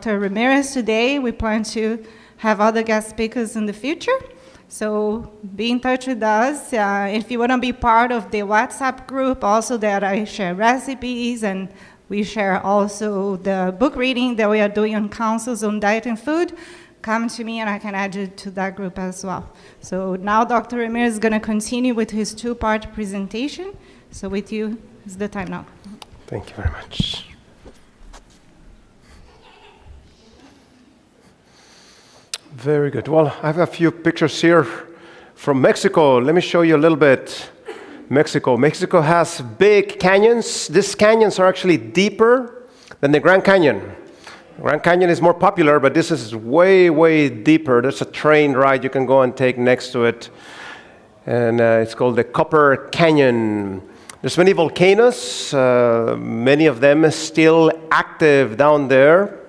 Dr. Ramirez today. We plan to have other guest speakers in the future. So be in touch with us. If you want to be part of the WhatsApp group, also that I share recipes, and we share also the book reading that we are doing on counsels on diet and food, come to me and I can add you to that group as well. So now Dr. Ramirez is going to continue with his two-part presentation. So with you, it's the time now. Thank you very much. Very good. Well, I have a few pictures here from Mexico. Let me show you a little bit. Mexico has big canyons. These canyons are actually deeper than the Grand Canyon. Grand Canyon is more popular, but this is way, way deeper. There's a train ride you can go and take next to it. And it's called the Copper Canyon. There's many volcanoes, many of them still active down there.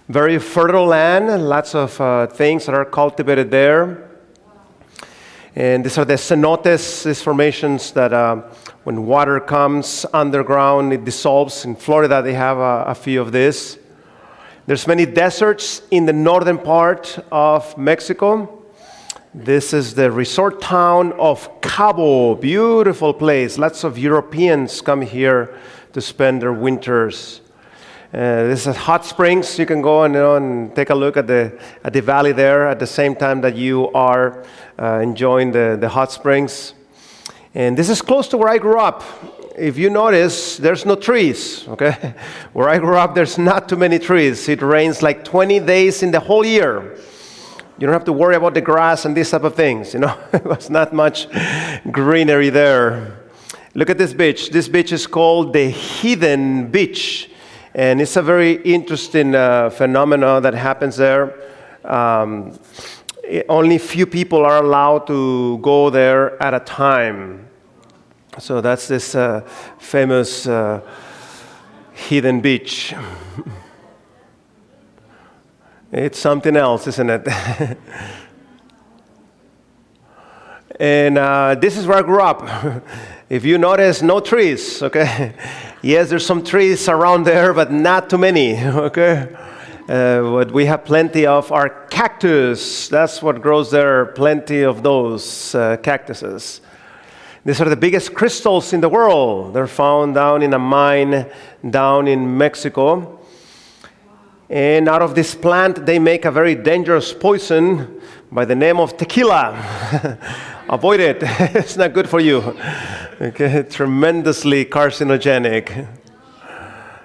Very fertile land, lots of things that are cultivated there. And these are the cenotes, these formations that when water comes underground, it dissolves. In Florida, they have a few of these. There's many deserts in the northern part of Mexico. This is the resort town of Cabo, beautiful place. Lots of Europeans come here to spend their winters. This is hot springs. You can go and take a look at the valley there at the same time that you are enjoying the hot springs. And this is close to where I grew up. If you notice, there's no trees, okay? Where I grew up, there's not too many trees. It rains like 20 days in the whole year. You don't have to worry about the grass and these type of things, you know. It was not much greenery there. Look at this beach. This beach is called the Hidden Beach. And it's a very interesting phenomenon that happens there. Only few people are allowed to go there at a time. So that's this famous hidden beach. It's something else, isn't it? And this is where I grew up. If you notice, no trees, okay? Yes, there's some trees around there, but not too many, okay? What we have plenty of are cactus. That's what grows there, plenty of those cactuses. These are the biggest crystals in the world. They're found down in a mine down in Mexico. And out of this plant, they make a very dangerous poison by the name of tequila. Avoid it. It's not good for you. Okay, tremendously carcinogenic.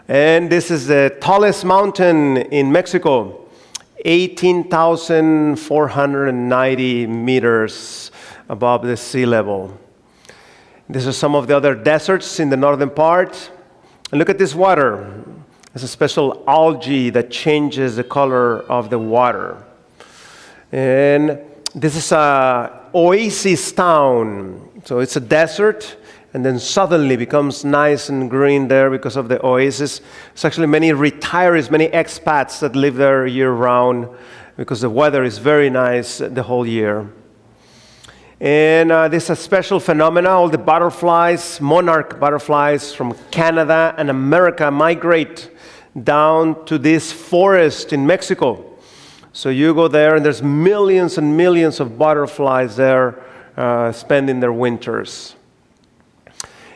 And this is the tallest mountain in Mexico, 18,490 meters above the sea level. These are some of the other deserts in the northern part. And look at this water. It's a special algae that changes the color of the water. And this is a oasis town. So it's a desert, and then suddenly becomes nice and green there because of the oasis. It's actually many retirees, many expats that live there year-round because the weather is very nice the whole year. And this is a special phenomenon. All the butterflies, monarch butterflies from Canada and America migrate down to this forest in Mexico. So you go there and there's millions and millions of butterflies there spending their winters.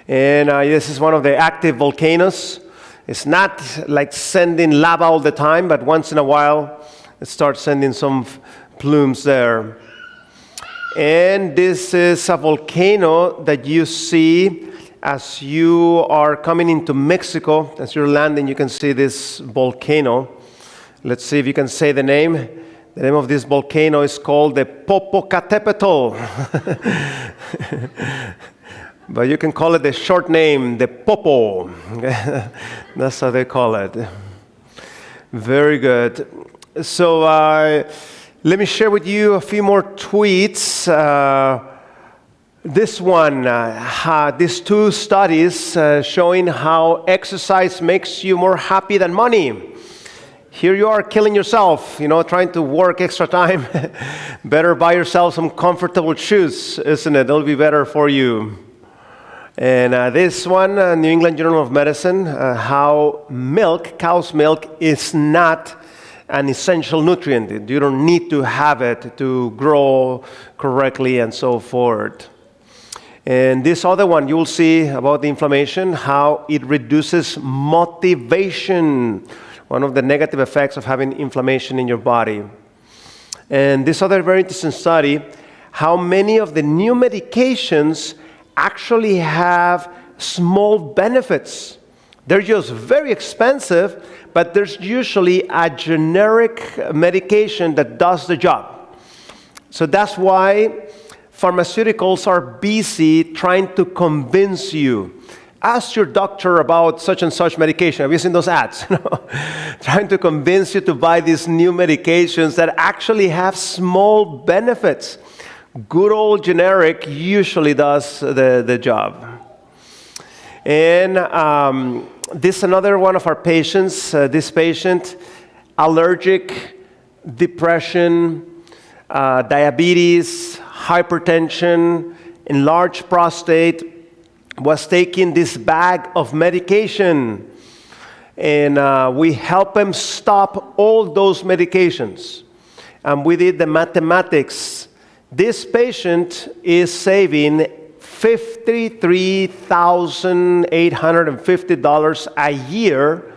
And this is one of the active volcanoes. It's not like sending lava all the time, but once in a while it starts sending some plumes there. And this is a volcano that you see as you are coming into Mexico. As you're landing, you can see this volcano. Let's see if you can say the name. The name of this volcano is called the Popocatépetl. But you can call it the short name, the Popo. That's how they call it. Very good. So let me share with you a few more tweets. This one, these two studies showing how exercise makes you more happy than money. Here you are killing yourself, trying to work extra time. Better buy yourself some comfortable shoes, isn't it? It'll be better for you. And this one, New England Journal of Medicine, how cow's milk is not an essential nutrient. You don't need to have it to grow correctly and so forth. And this other one, you'll see about the inflammation, how it reduces motivation, one of the negative effects of having inflammation in your body. And this other very interesting study, how many of the new medications actually have small benefits. They're just very expensive, but there's usually a generic medication that does the job. So that's why pharmaceuticals are busy trying to convince you. Ask your doctor about such and such medication. Have you seen those ads? Trying to convince you to buy these new medications that actually have small benefits. Good old generic usually does the job. And this is another one of our patients. This patient, allergic, depression, diabetes, hypertension, enlarged prostate, was taking this bag of medication. And we helped him stop all those medications. And we did the mathematics. This patient is saving $53,850 a year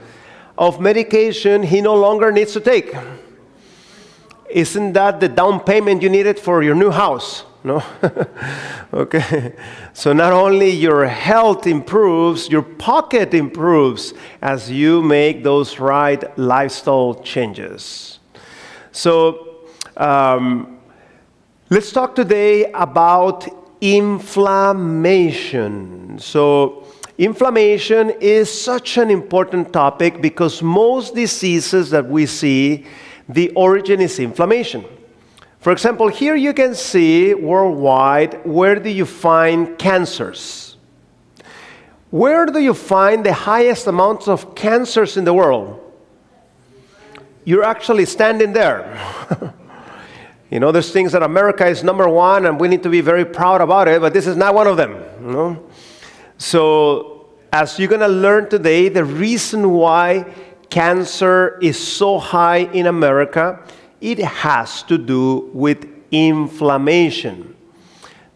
of medication he no longer needs to take. Isn't that the down payment you needed for your new house? No? Okay. So not only your health improves, your pocket improves as you make those right lifestyle changes. So let's talk today about inflammation. So inflammation is such an important topic because most diseases that we see, the origin is inflammation. For example, here you can see worldwide, where do you find cancers? Where do you find the highest amounts of cancers in the world? You're actually standing there. You know, there's things that America is number one and we need to be very proud about it, but this is not one of them. You know? So, as you're going to learn today, the reason why cancer is so high in America, it has to do with inflammation.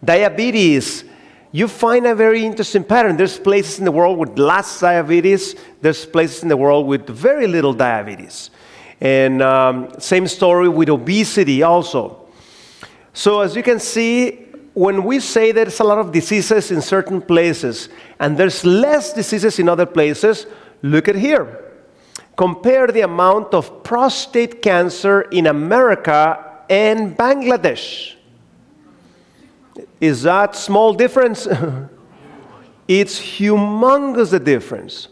Diabetes, you find a very interesting pattern. There's places in the world with lots of diabetes. There's places in the world with very little diabetes. And same story with obesity also. So as you can see, when we say there's a lot of diseases in certain places and there's less diseases in other places, look at here. Compare the amount of prostate cancer in America and Bangladesh. Is that small difference? It's humongous, the difference.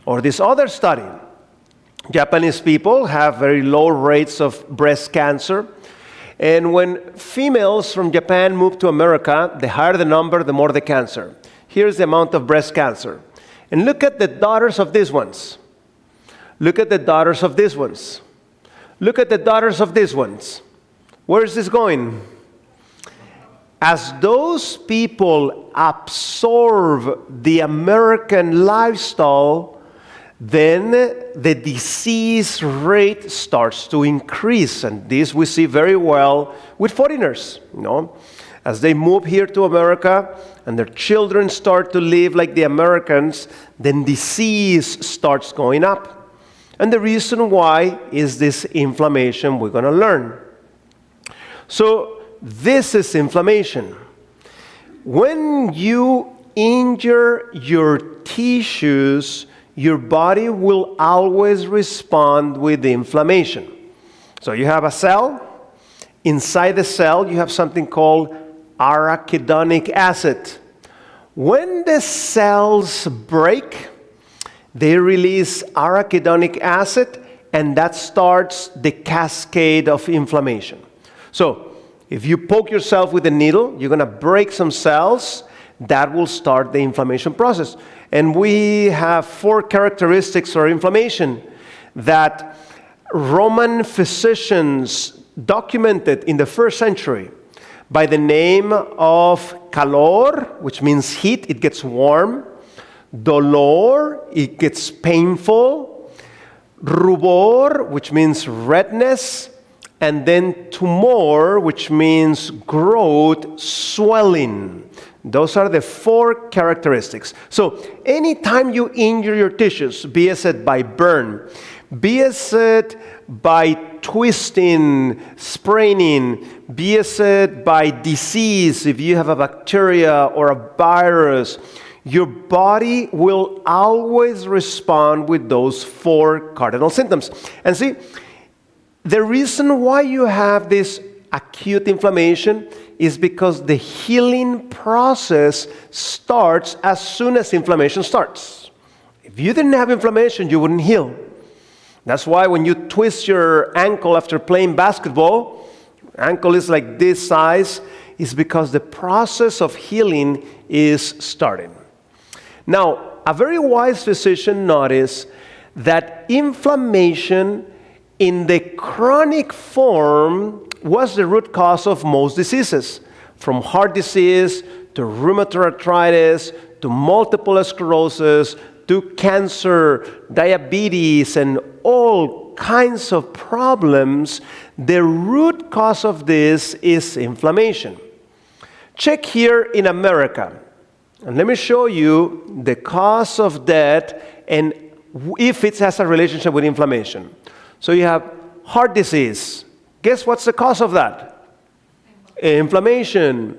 Or this other study. Japanese people have very low rates of breast cancer. And when females from Japan move to America, the higher the number, the more the cancer. Here's the amount of breast cancer. And look at the daughters of these ones. Look at the daughters of these ones. Look at the daughters of these ones. Where is this going? As those people absorb the American lifestyle, then the disease rate starts to increase. And this we see very well with foreigners. You know? As they move here to America and their children start to live like the Americans, then disease starts going up. And the reason why is this inflammation we're going to learn. So this is inflammation. When you injure your tissues, your body will always respond with the inflammation. So you have a cell. Inside the cell, you have something called arachidonic acid. When the cells break, they release arachidonic acid, and that starts the cascade of inflammation. So if you poke yourself with a needle, you're going to break some cells. That will start the inflammation process. And we have 4 characteristics for inflammation that Roman physicians documented in the 1st century by the name of calor, which means heat, it gets warm. Dolor, it gets painful. rubor, which means redness, and then tumor, which means growth, swelling. Those are the 4 characteristics. So anytime you injure your tissues, be it by burn, be it by twisting, spraining, be it by disease, if you have a bacteria or a virus, your body will always respond with those 4 cardinal symptoms. And see, the reason why you have this acute inflammation is because the healing process starts as soon as inflammation starts. If you didn't have inflammation, you wouldn't heal. That's why when you twist your ankle after playing basketball, ankle is like this size, is because the process of healing is starting. Now, a very wise physician noticed that inflammation in the chronic form was the root cause of most diseases, from heart disease to rheumatoid arthritis to multiple sclerosis to cancer, diabetes, and all kinds of problems. The root cause of this is inflammation. Check here in America, and let me show you the cause of death and if it has a relationship with inflammation. So you have heart disease. Guess what's the cause of that? Inflammation.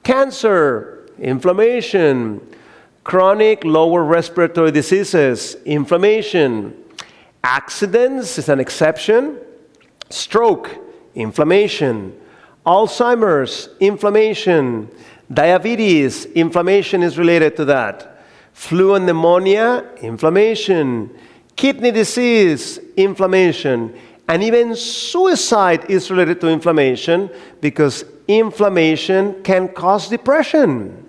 Cancer, inflammation. Chronic lower respiratory diseases, inflammation. Accidents is an exception. Stroke, inflammation. Alzheimer's, inflammation. Diabetes, inflammation is related to that. Flu and pneumonia, inflammation. Kidney disease, inflammation. And even suicide is related to inflammation because inflammation can cause depression.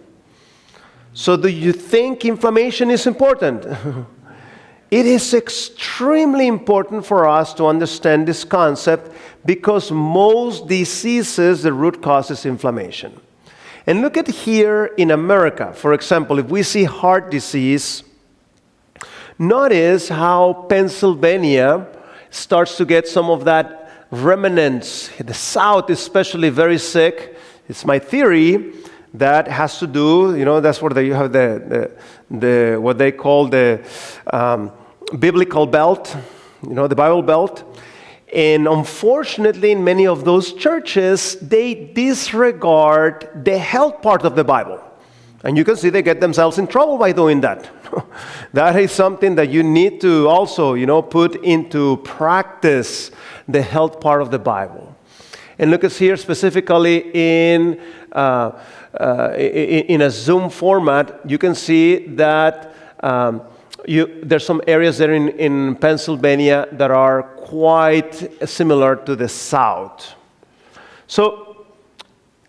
So do you think inflammation is important? It is extremely important for us to understand this concept because most diseases, the root cause is inflammation. And look at here in America. For example, if we see heart disease, notice how Pennsylvania starts to get some of that remnants. The South is especially very sick. It's my theory that has to do, that's where you have the what they call the biblical belt, the Bible belt. And unfortunately, in many of those churches, they disregard the health part of the Bible. And you can see they get themselves in trouble by doing that. That is something that you need to also, put into practice, the health part of the Bible. And look at here specifically in a Zoom format, you can see that there's some areas there in Pennsylvania that are quite similar to the South. So,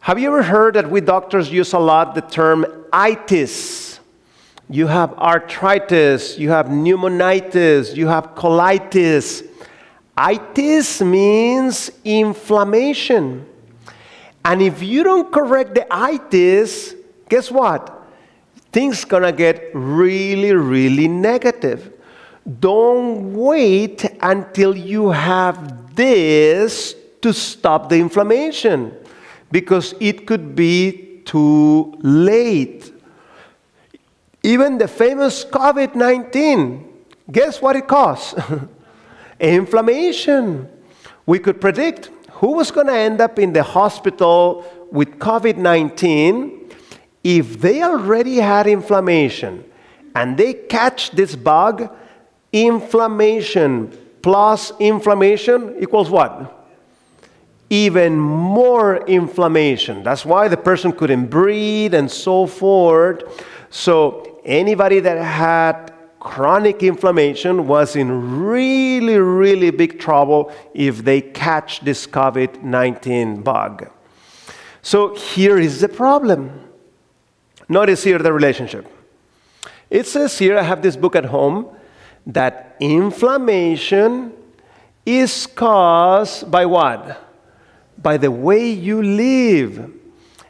have you ever heard that we doctors use a lot the term itis? You have arthritis, you have pneumonitis, you have colitis. Itis means inflammation. And if you don't correct the itis, guess what? Things gonna get really, really negative. Don't wait until you have this to stop the inflammation, because it could be too late. Even the famous COVID-19, guess what it caused? Inflammation. We could predict who was going to end up in the hospital with COVID-19 if they already had inflammation and they catch this bug. Inflammation plus inflammation equals what? Even more inflammation. That's why the person couldn't breathe and so forth. So anybody that had chronic inflammation was in really, really big trouble if they catch this COVID-19 bug. So here is the problem. Notice here the relationship. It says here, I have this book at home, that inflammation is caused by what? By the way you live.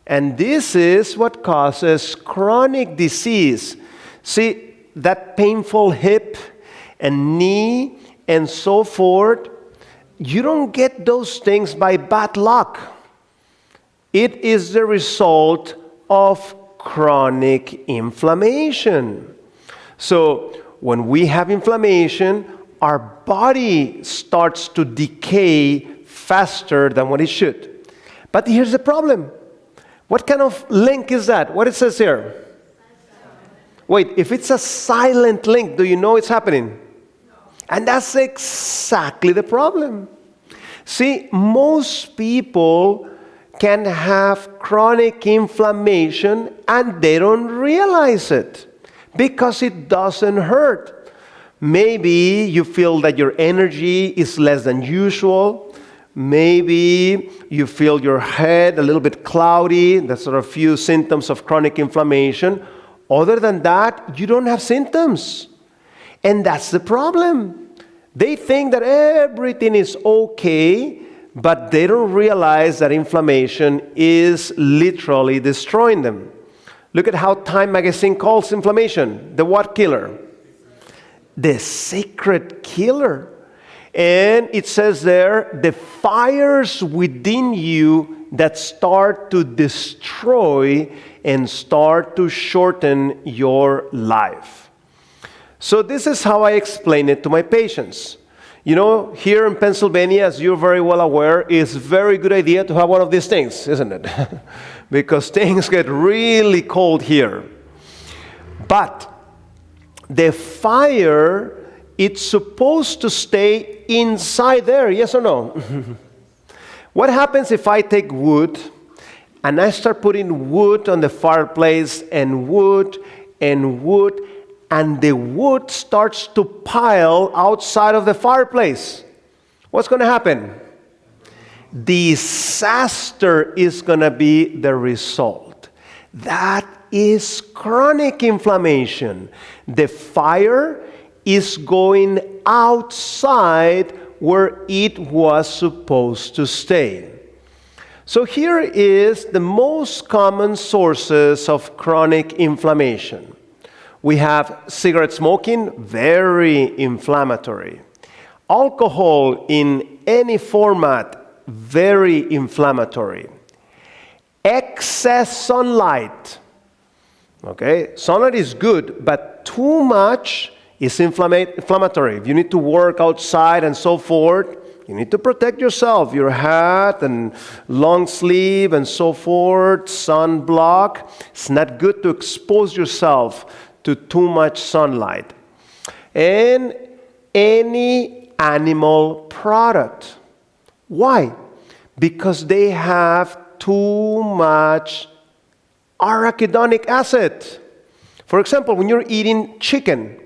And this is what causes chronic disease. See, that painful hip and knee and so forth, you don't get those things by bad luck. It is the result of chronic inflammation. So when we have inflammation, our body starts to decay faster than what it should. But here's the problem. What kind of link is that? What it says here? Wait, if it's a silent link, do you know it's happening? And that's exactly the problem. See, most people can have chronic inflammation and they don't realize it because it doesn't hurt. Maybe you feel that your energy is less than usual. Maybe you feel your head a little bit cloudy. That's sort of a few symptoms of chronic inflammation. Other than that, you don't have symptoms. And that's the problem. They think that everything is okay, but they don't realize that inflammation is literally destroying them. Look at how Time magazine calls inflammation the what killer? The secret killer. And it says there, the fires within you that start to destroy and start to shorten your life. So this is how I explain it to my patients. You know, here in Pennsylvania, as you're very well aware, it's a very good idea to have one of these things, isn't it? Because things get really cold here. But the fire, it's supposed to stay inside there, yes or no? What happens if I take wood and I start putting wood on the fireplace and wood, and the wood starts to pile outside of the fireplace? What's going to happen? Disaster is going to be the result. That is chronic inflammation. The fire is going outside where it was supposed to stay. So here is the most common sources of chronic inflammation. We have cigarette smoking, very inflammatory. Alcohol in any format, very inflammatory. Excess sunlight. Okay, sunlight is good, but too much is inflammatory. If you need to work outside and so forth, you need to protect yourself, your hat and long sleeve and so forth, sunblock. It's not good to expose yourself to too much sunlight. And any animal product. Why? Because they have too much arachidonic acid. For example, when you're eating chicken,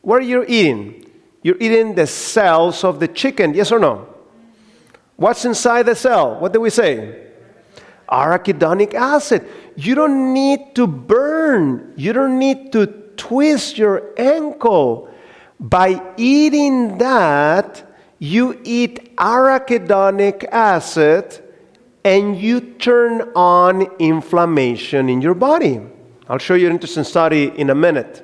what are you eating? You're eating the cells of the chicken, yes or no? What's inside the cell? What do we say? Arachidonic acid. You don't need to burn. You don't need to twist your ankle. By eating that, you eat arachidonic acid and you turn on inflammation in your body. I'll show you an interesting study in a minute.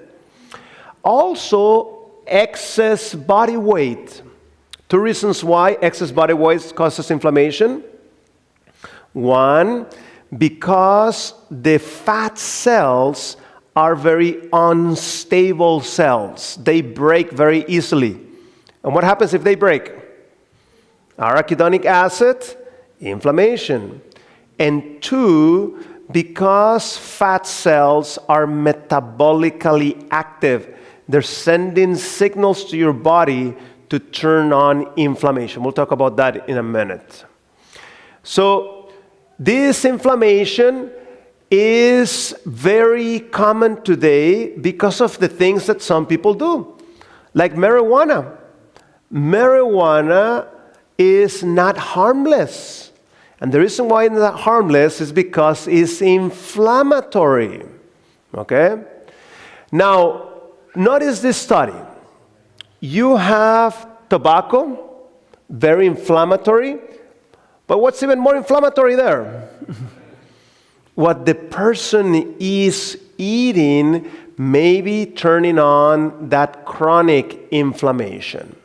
Also, excess body weight. Two reasons why excess body weight causes inflammation. One, because the fat cells are very unstable cells. They break very easily. And what happens if they break? Arachidonic acid, inflammation. And two, because fat cells are metabolically active. They're sending signals to your body to turn on inflammation. We'll talk about that in a minute. So this inflammation is very common today because of the things that some people do, like marijuana. Marijuana is not harmless. And the reason why it's not harmless is because it's inflammatory. Okay? Now, notice this study. You have tobacco, very inflammatory, but what's even more inflammatory there? What the person is eating may be turning on that chronic inflammation.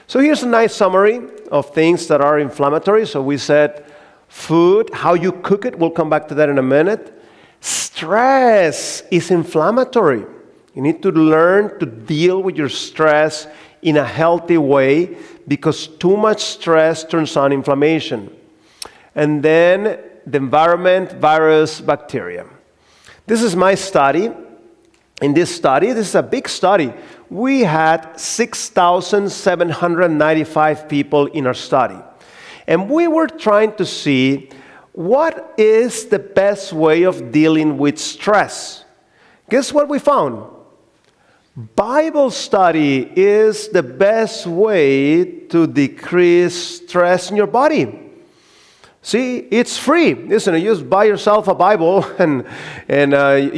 So here's a nice summary of things that are inflammatory. So we said food, how you cook it, we'll come back to that in a minute. Stress is inflammatory. You need to learn to deal with your stress in a healthy way because too much stress turns on inflammation. And then the environment, virus, bacteria. This is my study. In this study, this is a big study. We had 6,795 people in our study. And we were trying to see what is the best way of dealing with stress. Guess what we found? Bible study is the best way to decrease stress in your body. See, it's free, isn't it? You just buy yourself a Bible and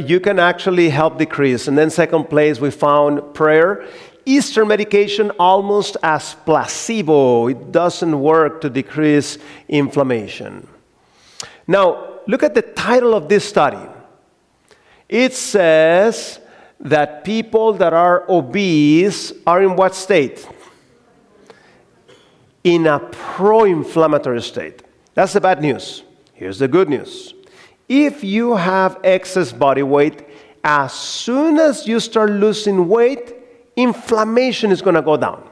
you can actually help decrease. And then second place, we found prayer. Eastern medication almost as placebo. It doesn't work to decrease inflammation. Now, look at the title of this study. It says that people that are obese are in what state? In a pro-inflammatory state. That's the bad news. Here's the good news. If you have excess body weight, as soon as you start losing weight, inflammation is going to go down.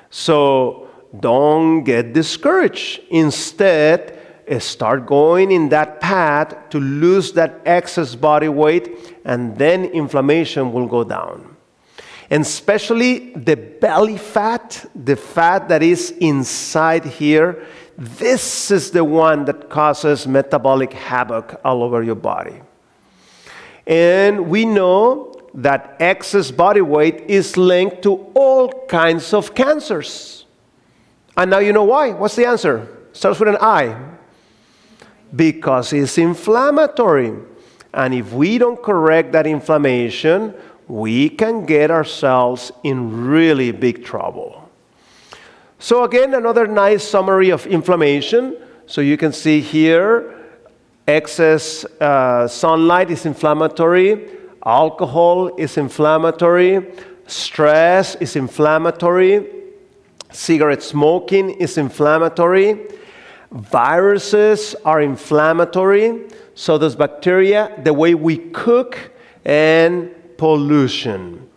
So don't get discouraged. Instead, start going in that path to lose that excess body weight, and then inflammation will go down. And especially the belly fat, the fat that is inside here, this is the one that causes metabolic havoc all over your body. And we know that excess body weight is linked to all kinds of cancers. And now you know why. What's the answer? Starts with an I. Because it's inflammatory. And if we don't correct that inflammation, we can get ourselves in really big trouble. So again, another nice summary of inflammation. So you can see here, excess sunlight is inflammatory, alcohol is inflammatory, stress is inflammatory, cigarette smoking is inflammatory, viruses are inflammatory, so does bacteria, the way we cook, and pollution.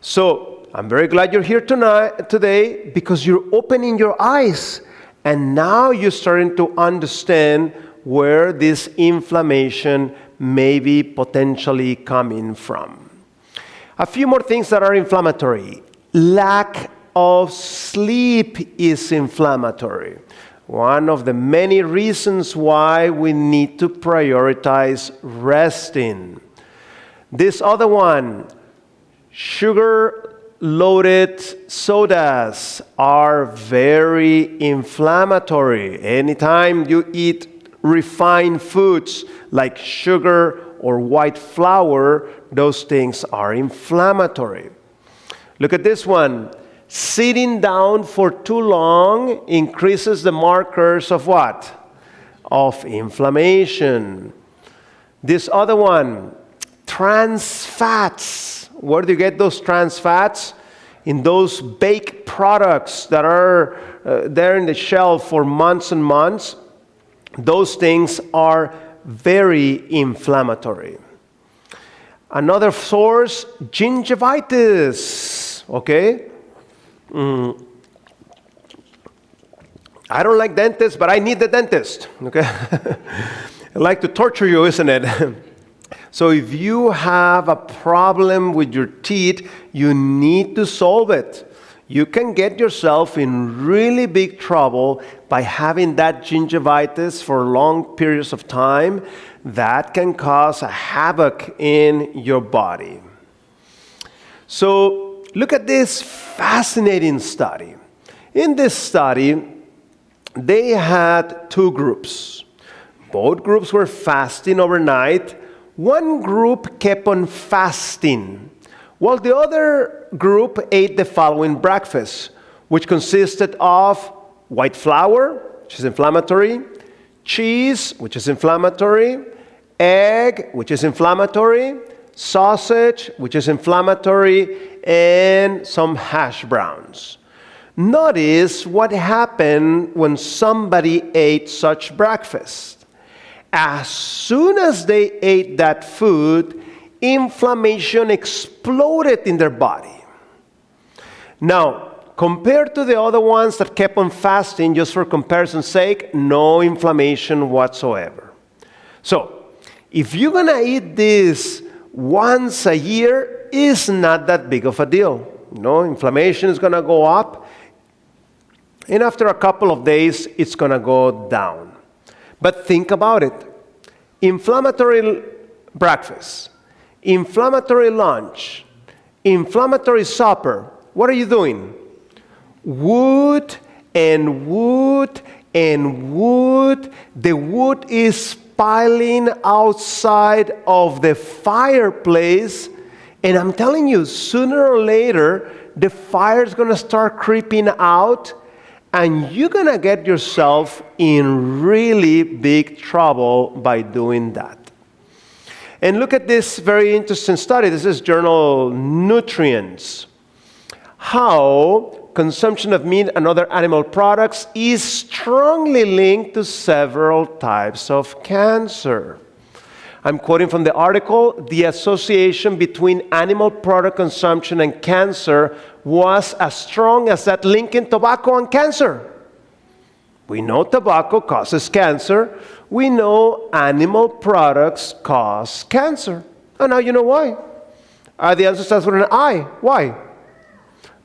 So I'm very glad you're here today because you're opening your eyes and now you're starting to understand where this inflammation may be potentially coming from. A few more things that are inflammatory. Lack of sleep is inflammatory. One of the many reasons why we need to prioritize resting. This other one, sugar-loaded sodas are very inflammatory. Anytime you eat refined foods like sugar or white flour, those things are inflammatory. Look at this one. Sitting down for too long increases the markers of what? Of inflammation. This other one, trans fats. Where do you get those trans fats? In those baked products that are there in the shelf for months and months. Those things are very inflammatory. Another source, gingivitis. Okay? I don't like dentists, but I need the dentist. Okay? I like to torture you, isn't it? So if you have a problem with your teeth, you need to solve it. You can get yourself in really big trouble by having that gingivitis for long periods of time. That can cause a havoc in your body. So look at this fascinating study. In this study, they had two groups. Both groups were fasting overnight. One group kept on fasting, while the other group ate the following breakfast, which consisted of white flour, which is inflammatory, cheese, which is inflammatory, egg, which is inflammatory, sausage, which is inflammatory, and some hash browns. Notice what happened when somebody ate such breakfast. As soon as they ate that food, inflammation exploded in their body. Now, compared to the other ones that kept on fasting, just for comparison's sake, no inflammation whatsoever. So, if you're going to eat this once a year, it's not that big of a deal. Inflammation is going to go up, and after a couple of days, it's going to go down. But think about it. Inflammatory breakfast, inflammatory lunch, inflammatory supper. What are you doing? Wood and wood and wood. The wood is piling outside of the fireplace. And I'm telling you, sooner or later, the fire is going to start creeping out. And you're going to get yourself in really big trouble by doing that. And look at this very interesting study. This is journal Nutrients. How consumption of meat and other animal products is strongly linked to several types of cancer. I'm quoting from the article, the association between animal product consumption and cancer was as strong as that link in tobacco and cancer. We know tobacco causes cancer. We know animal products cause cancer. And now you know why. The answer starts with an I. Why?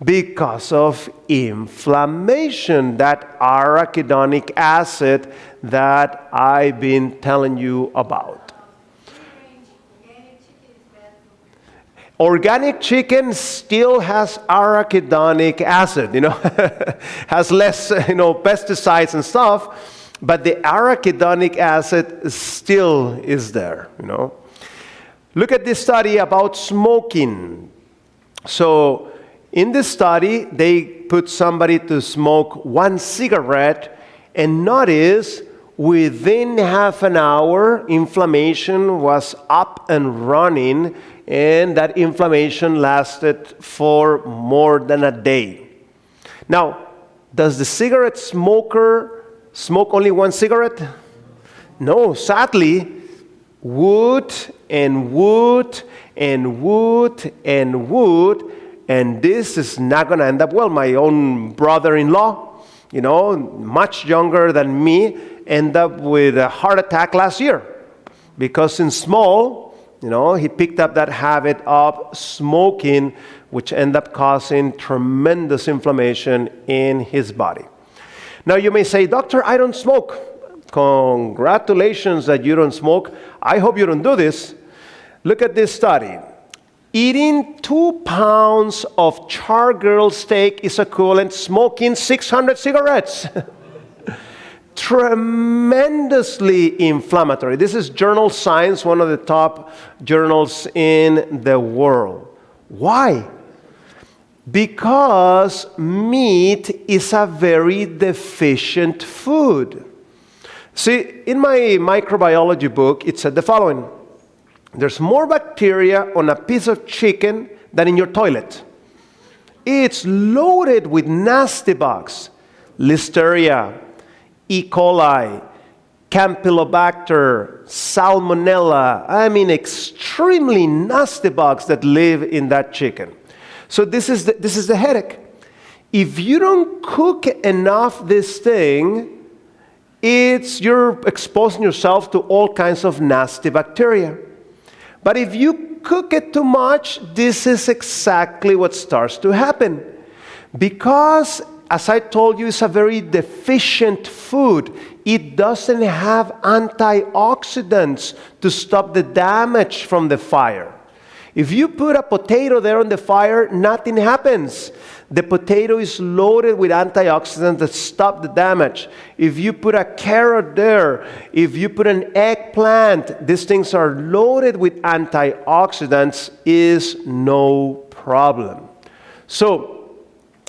Because of inflammation, that arachidonic acid that I've been telling you about. Organic chicken still has arachidonic acid, has less, pesticides and stuff, but the arachidonic acid still is there, Look at this study about smoking. So, in this study, they put somebody to smoke 1 cigarette, and notice within half an hour, inflammation was up and running, and that inflammation lasted for more than a day. Now, does the cigarette smoker smoke only 1 cigarette? No, sadly, wood and wood and wood and wood, and this is not going to end up well. My own brother-in-law, much younger than me, ended up with a heart attack last year because in small, he picked up that habit of smoking, which ended up causing tremendous inflammation in his body. Now you may say, Doctor, I don't smoke. Congratulations that you don't smoke. I hope you don't do this. Look at this study. Eating 2 pounds of char-grilled steak is equivalent to smoking 600 cigarettes. Tremendously inflammatory. This is Journal Science, one of the top journals in the world. Why? Because meat is a very deficient food. See, in my microbiology book, it said the following. There's more bacteria on a piece of chicken than in your toilet. It's loaded with nasty bugs. Listeria, E. coli, Campylobacter, Salmonella. Extremely nasty bugs that live in that chicken. So this is the headache. If you don't cook enough this thing, you're exposing yourself to all kinds of nasty bacteria. But if you cook it too much, this is exactly what starts to happen. Because, as I told you, it's a very deficient food. It doesn't have antioxidants to stop the damage from the fire. If you put a potato there on the fire, nothing happens. The potato is loaded with antioxidants that stop the damage. If you put a carrot there, if you put an eggplant, these things are loaded with antioxidants, is no problem. So,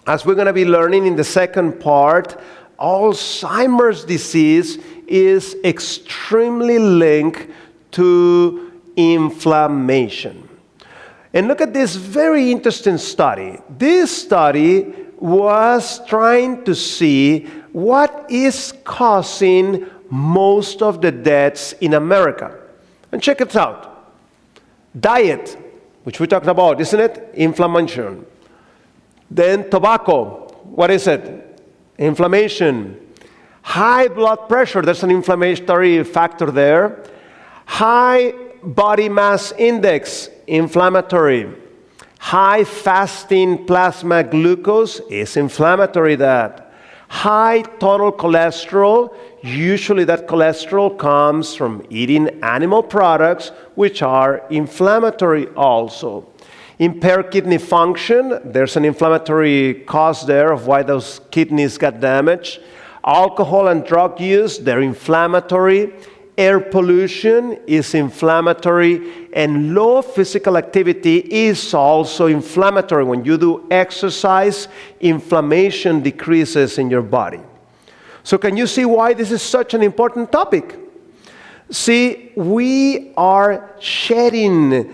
as we're going to be learning in the second part, Alzheimer's disease is extremely linked to inflammation. And look at this very interesting study. This study was trying to see what is causing most of the deaths in America. And check it out. Diet, which we talked about, isn't it? Inflammation. Then tobacco. What is it? Inflammation. High blood pressure, there's an inflammatory factor there. High body mass index, inflammatory. High fasting plasma glucose is inflammatory. That. High total cholesterol, usually that cholesterol comes from eating animal products, which are inflammatory also. Impaired kidney function, there's an inflammatory cause there of why those kidneys got damaged. Alcohol and drug use, they're inflammatory. Air pollution is inflammatory. And low physical activity is also inflammatory. When you do exercise, inflammation decreases in your body. So can you see why this is such an important topic? See, we are shedding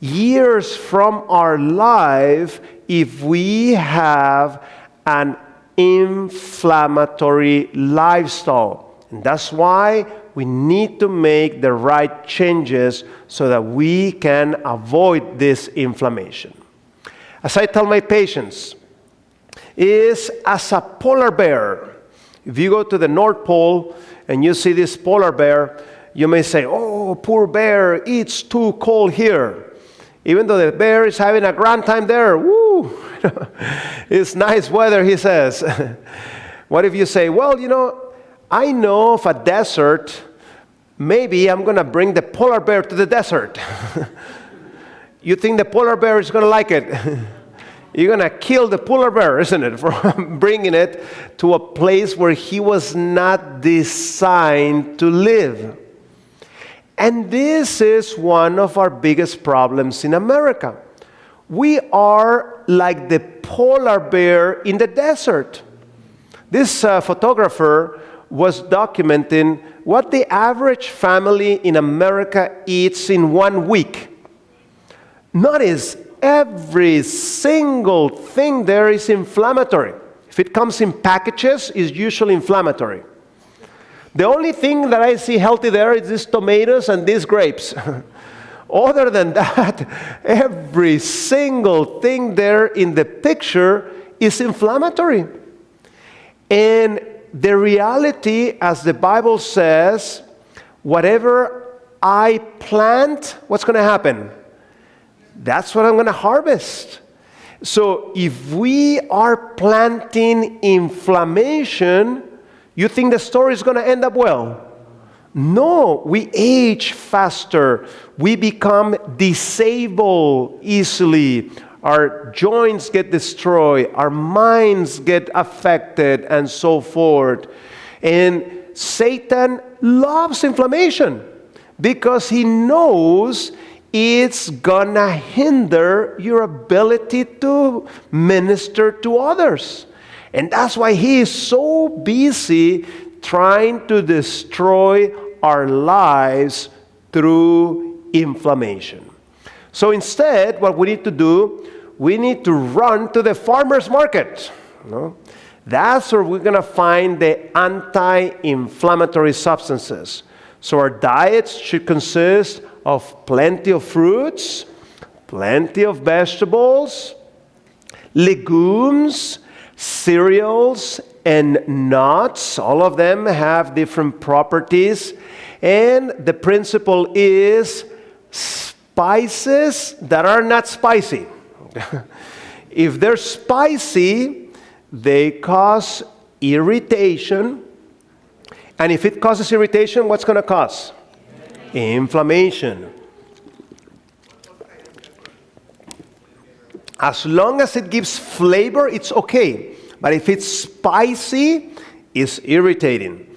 years from our life if we have an inflammatory lifestyle. And that's why we need to make the right changes so that we can avoid this inflammation. As I tell my patients, is as a polar bear. If you go to the North Pole and you see this polar bear, you may say, oh, poor bear, it's too cold here. Even though the bear is having a grand time there, woo, it's nice weather, he says. What if you say, well, I know of a desert, maybe I'm going to bring the polar bear to the desert. You think the polar bear is going to like it? You're going to kill the polar bear, isn't it, for bringing it to a place where he was not designed to live. And this is one of our biggest problems in America. We are like the polar bear in the desert. This photographer was documenting what the average family in America eats in 1 week. Notice every single thing there is inflammatory. If it comes in packages, it's usually inflammatory. The only thing that I see healthy there is these tomatoes and these grapes. Other than that, every single thing there in the picture is inflammatory. And the reality, as the Bible says, whatever I plant, what's going to happen? That's what I'm going to harvest. So if we are planting inflammation, you think the story is going to end up well? No, we age faster. We become disabled easily. Our joints get destroyed. Our minds get affected and so forth. And Satan loves inflammation because he knows it's going to hinder your ability to minister to others. And that's why he is so busy trying to destroy our lives through inflammation. So instead, what we need to do, we need to run to the farmer's market. That's where we're going to find the anti-inflammatory substances. So our diets should consist of plenty of fruits, plenty of vegetables, legumes, cereals, and nuts. All of them have different properties. And the principle is spices that are not spicy. If they're spicy, they cause irritation. And if it causes irritation, what's going to cause? Inflammation. As long as it gives flavor, it's okay. But if it's spicy, it's irritating.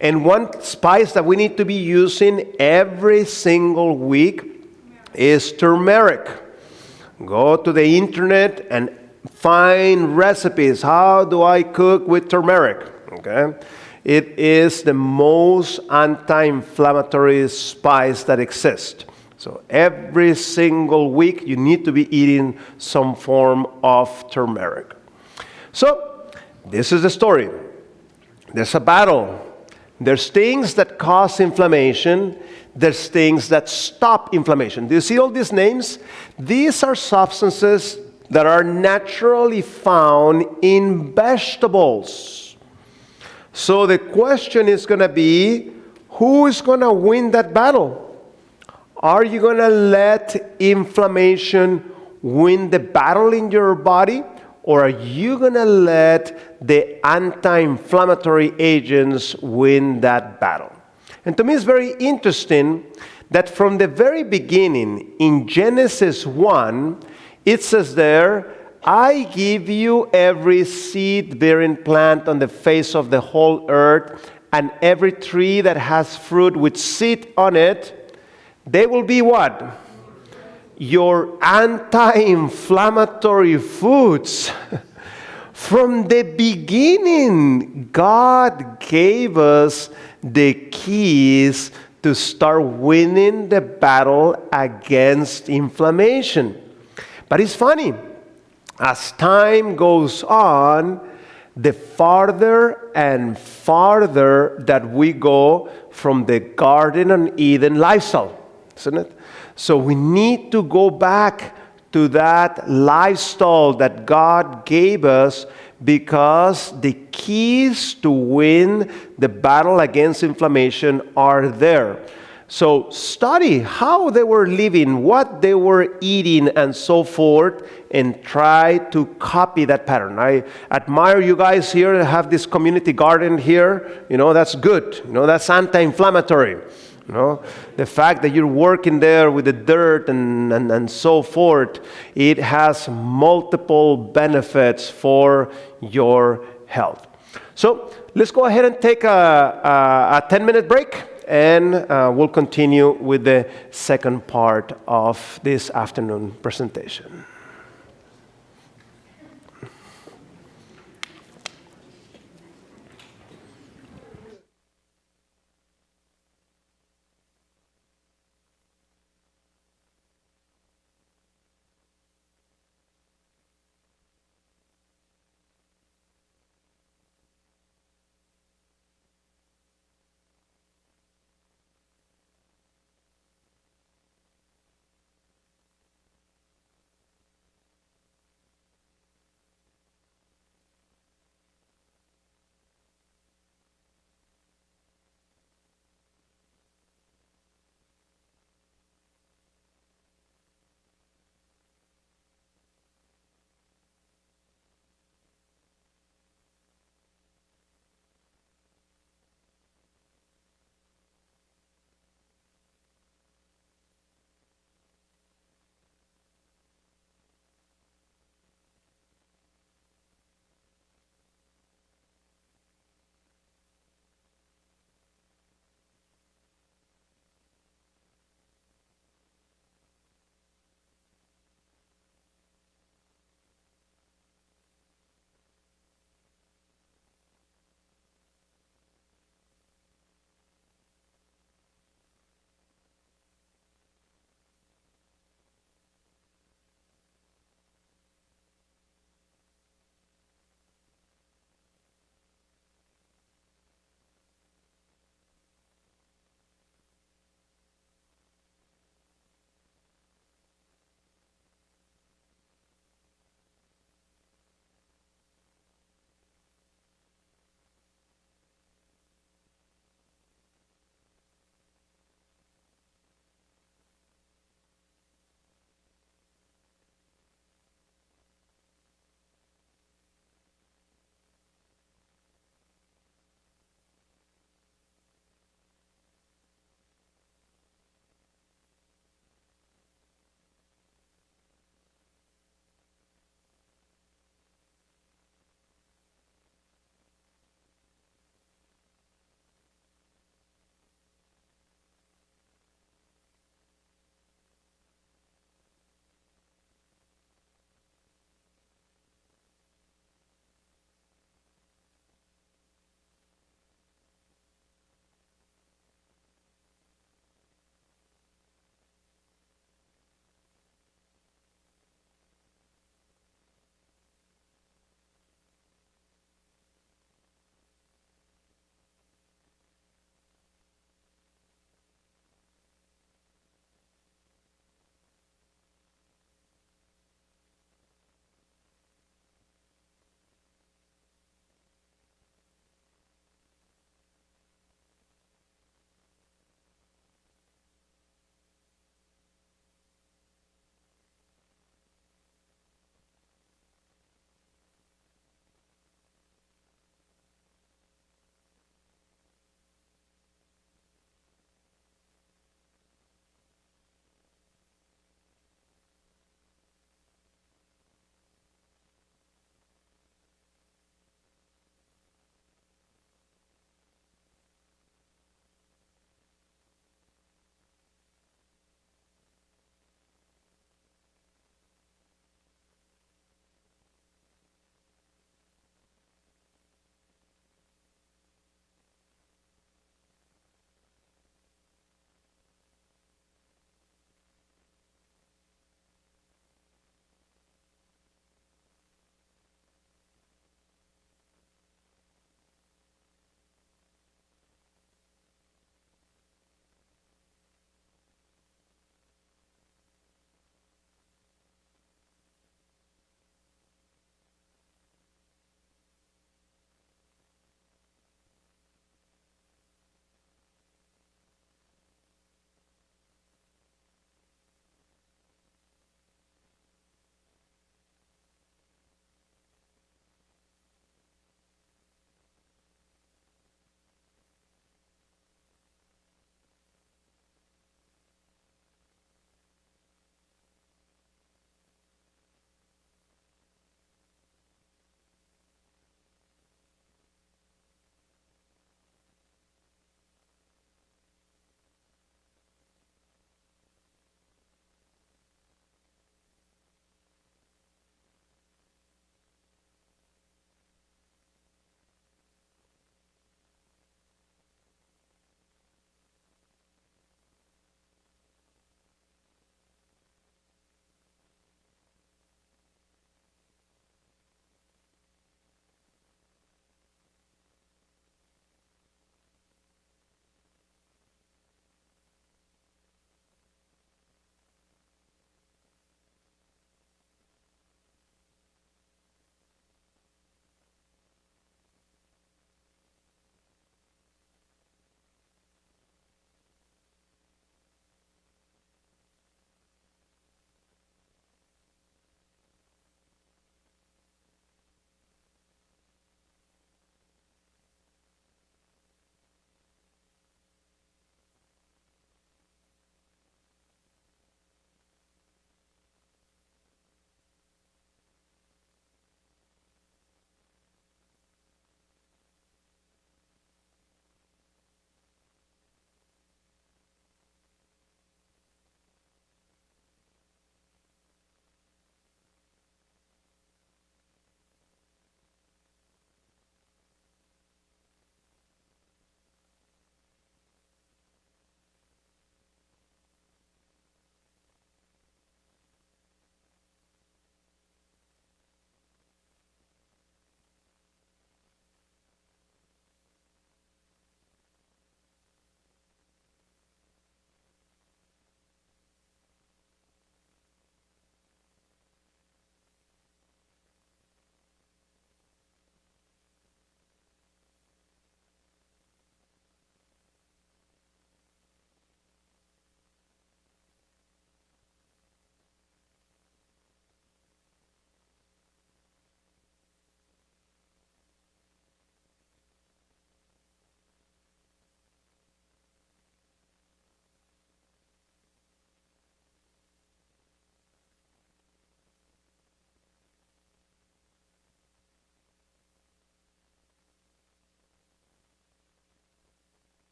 And one spice that we need to be using every single week is turmeric. Go to the internet and find recipes. How do I cook with turmeric? Okay? It is the most anti-inflammatory spice that exists. So every single week you need to be eating some form of turmeric. So, this is the story. There's a battle. There's things that cause inflammation. There's things that stop inflammation. Do you see all these names? These are substances that are naturally found in vegetables. So the question is going to be, who is going to win that battle? Are you going to let inflammation win the battle in your body? Or are you going to let the anti-inflammatory agents win that battle? And to me, it's very interesting that from the very beginning, in Genesis 1, it says there, I give you every seed-bearing plant on the face of the whole earth, and every tree that has fruit with seed on it, they will be what? Your anti-inflammatory foods. From the beginning, God gave us the keys to start winning the battle against inflammation. But it's funny, as time goes on, the farther and farther that we go from the Garden of Eden lifestyle, isn't it? So we need to go back to that lifestyle that God gave us, because the keys to win the battle against inflammation are there. So study how they were living, what they were eating, and so forth, and try to copy that pattern. I admire you guys here that have this community garden here. That's good. That's anti-inflammatory. The fact that you're working there with the dirt and so forth, it has multiple benefits for your health. So let's go ahead and take a 10-minute break, and we'll continue with the second part of this afternoon presentation.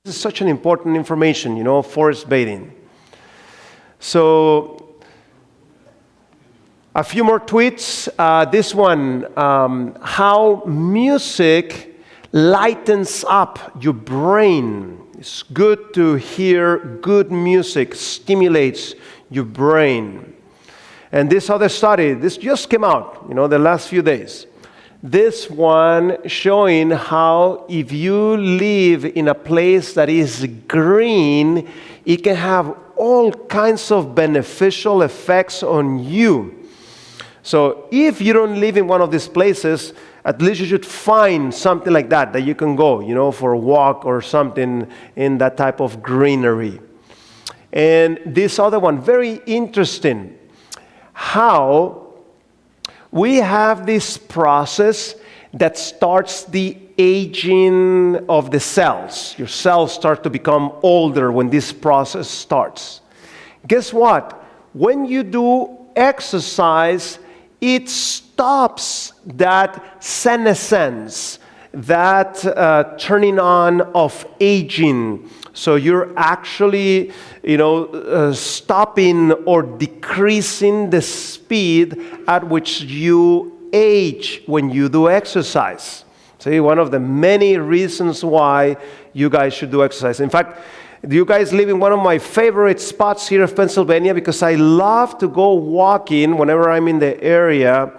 This is such an important information, forest bathing. So, a few more tweets. This one, how music lightens up your brain. It's good to hear good music, stimulates your brain. And this other study, this just came out, the last few days. This one showing how if you live in a place that is green, it can have all kinds of beneficial effects on you. So if you don't live in one of these places, at least you should find something like that you can go, for a walk or something in that type of greenery. And this other one, very interesting, how we have this process that starts the aging of the cells. Your cells start to become older when this process starts. Guess what? When you do exercise, it stops that senescence, that turning on of aging. So you're actually, stopping or decreasing the speed at which you age when you do exercise. See, one of the many reasons why you guys should do exercise. In fact, you guys live in one of my favorite spots here of Pennsylvania because I love to go walking whenever I'm in the area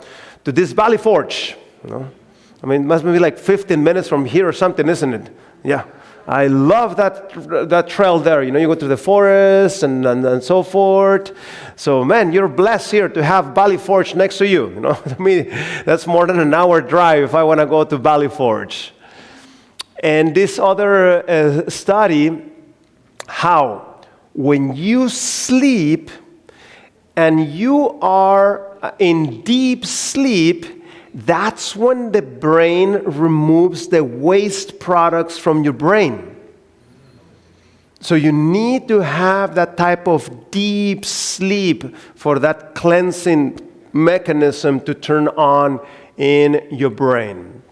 to this Valley Forge. I mean, it must be like 15 minutes from here or something, isn't it? Yeah. I love that trail there. You go through the forest and so forth. So, man, you're blessed here to have Valley Forge next to you. I mean, that's more than an hour drive if I want to go to Valley Forge. And this other study, how when you sleep and you are in deep sleep, that's when the brain removes the waste products from your brain. So you need to have that type of deep sleep for that cleansing mechanism to turn on in your brain.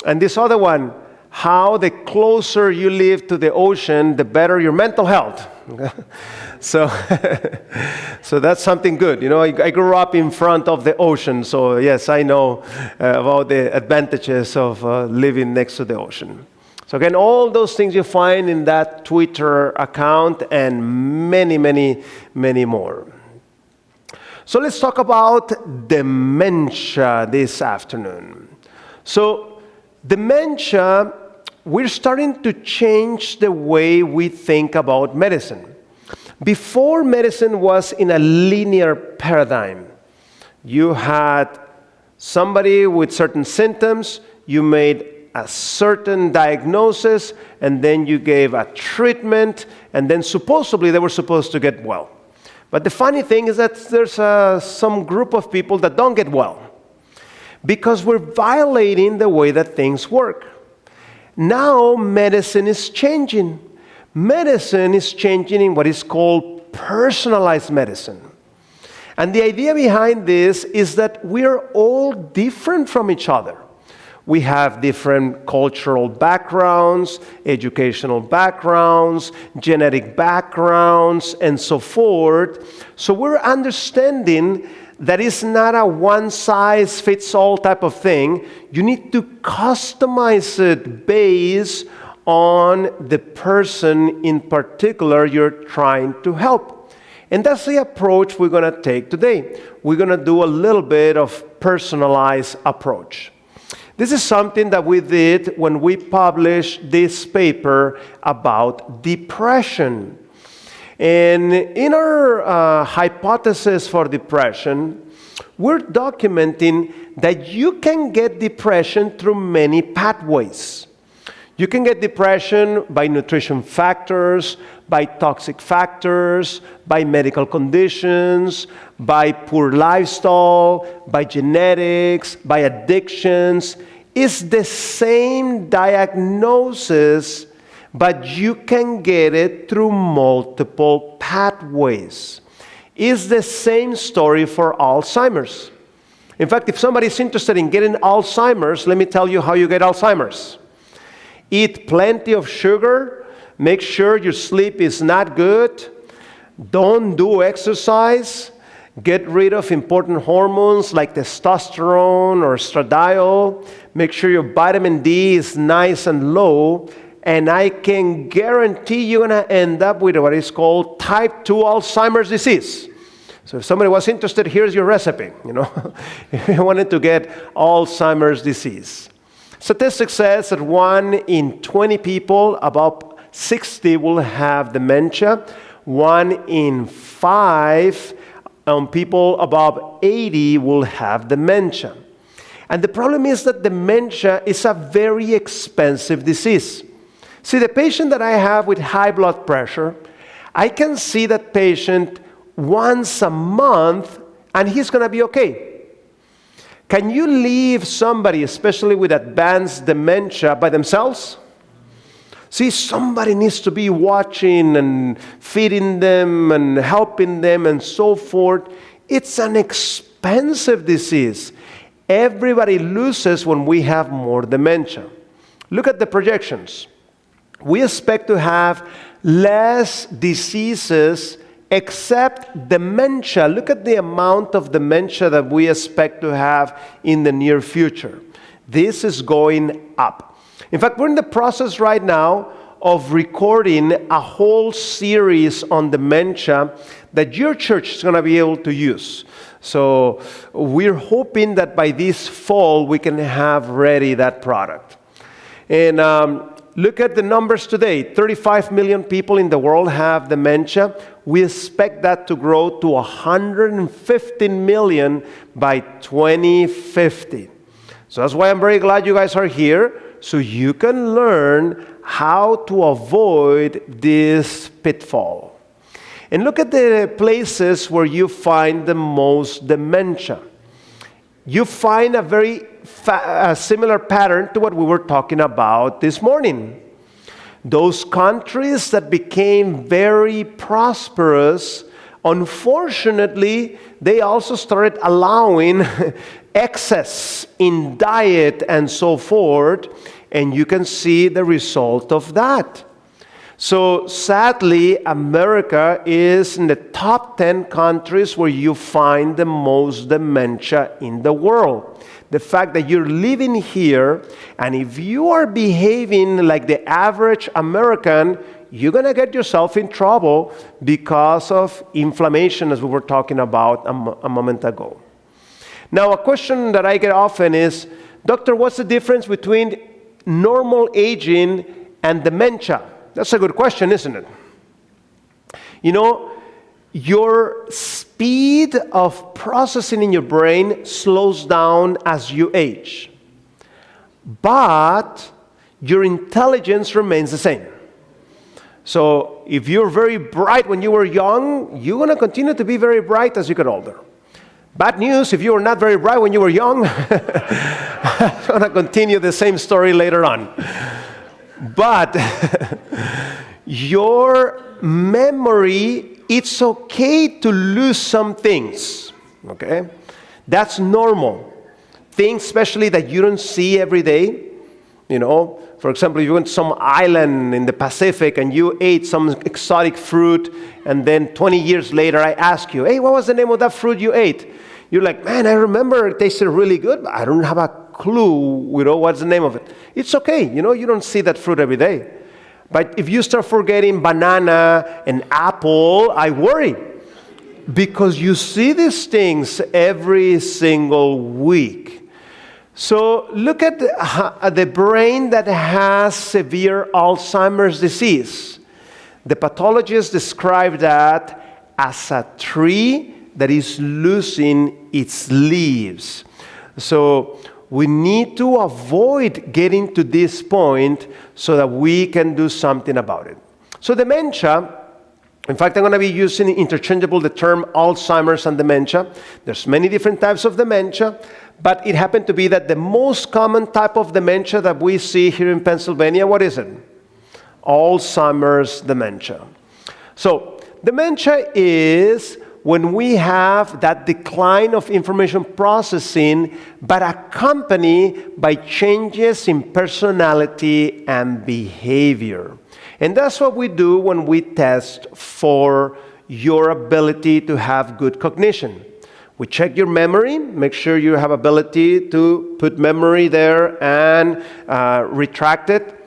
And this other one, how the closer you live to the ocean, the better your mental health. So that's something good. I grew up in front of the ocean, so yes, I know about the advantages of living next to the ocean. So again, all those things you find in that Twitter account and many, many, many more. So let's talk about dementia this afternoon. So dementia, we're starting to change the way we think about medicine. Before, medicine was in a linear paradigm. You had somebody with certain symptoms, you made a certain diagnosis, and then you gave a treatment, and then supposedly they were supposed to get well. But the funny thing is that there's some group of people that don't get well because we're violating the way that things work. Now medicine is changing. Medicine is changing in what is called personalized medicine. And the idea behind this is that we're all different from each other. We have different cultural backgrounds, educational backgrounds, genetic backgrounds, and so forth. So we're understanding that it's not a one-size-fits-all type of thing. You need to customize it based on the person in particular you're trying to help. And that's the approach we're going to take today. We're going to do a little bit of personalized approach. This is something that we did when we published this paper about depression. And in our hypothesis for depression, we're documenting that you can get depression through many pathways. You can get depression by nutrition factors, by toxic factors, by medical conditions, by poor lifestyle, by genetics, by addictions. It's the same diagnosis, but you can get it through multiple pathways. It's the same story for Alzheimer's. In fact, if somebody's interested in getting Alzheimer's, let me tell you how you get Alzheimer's. Eat plenty of sugar, Make sure your sleep is not good. Don't do exercise. Get rid of important hormones like testosterone or estradiol. Make sure your vitamin D is nice and low. And I can guarantee you're going to end up with what is called type 2 Alzheimer's disease. So if somebody was interested, here's your recipe, if you wanted to get Alzheimer's disease. Statistics says that 1 in 20 people above 60 will have dementia. 1 in 5 people above 80 will have dementia. And the problem is that dementia is a very expensive disease. See, the patient that I have with high blood pressure, I can see that patient once a month and he's going to be okay. Can you leave somebody, especially with advanced dementia, by themselves? See, somebody needs to be watching and feeding them and helping them and so forth. It's an expensive disease. Everybody loses when we have more dementia. Look at the projections. We expect to have less diseases except dementia. Look at the amount of dementia that we expect to have in the near future. This is going up. In fact, we're in the process right now of recording a whole series on dementia that your church is going to be able to use. So we're hoping that by this fall we can have ready that product. And look at the numbers today. 35 million people in the world have dementia. We expect that to grow to 115 million by 2050. So that's why I'm very glad you guys are here, so you can learn how to avoid this pitfall. And look at the places where you find the most dementia. You find a very similar pattern to what we were talking about this morning. Those countries that became very prosperous, unfortunately, they also started allowing excess in diet and so forth, and you can see the result of that. So sadly, America is in the top 10 countries where you find the most dementia in the world. The fact that you're living here, and if you are behaving like the average American, you're going to get yourself in trouble because of inflammation, as we were talking about a moment ago. Now, a question that I get often is, Doctor, what's the difference between normal aging and dementia? That's a good question, isn't it? Your speed of processing in your brain slows down as you age, but your intelligence remains the same. So if you're very bright when you were young, you're going to continue to be very bright as you get older. Bad news, if you were not very bright when you were young, I'm going to continue the same story later on. But your memory, it's okay to lose some things, okay? That's normal. Things especially that you don't see every day, For example, if you went to some island in the Pacific and you ate some exotic fruit, and then 20 years later I ask you, hey, what was the name of that fruit you ate? You're like, man, I remember it tasted really good, but I don't have a clue, what's the name of it. It's okay, you don't see that fruit every day. But if you start forgetting banana and apple, I worry. Because you see these things every single week. So look at the brain that has severe Alzheimer's disease. The pathologists describe that as a tree that is losing its leaves. So we need to avoid getting to this point so that we can do something about it. So dementia, in fact, I'm going to be using interchangeable the term Alzheimer's and dementia. There's many different types of dementia, but it happened to be that the most common type of dementia that we see here in Pennsylvania, what is it? Alzheimer's dementia. So dementia is when we have that decline of information processing, but accompanied by changes in personality and behavior. And that's what we do when we test for your ability to have good cognition. We check your memory, make sure you have ability to put memory there and retract it.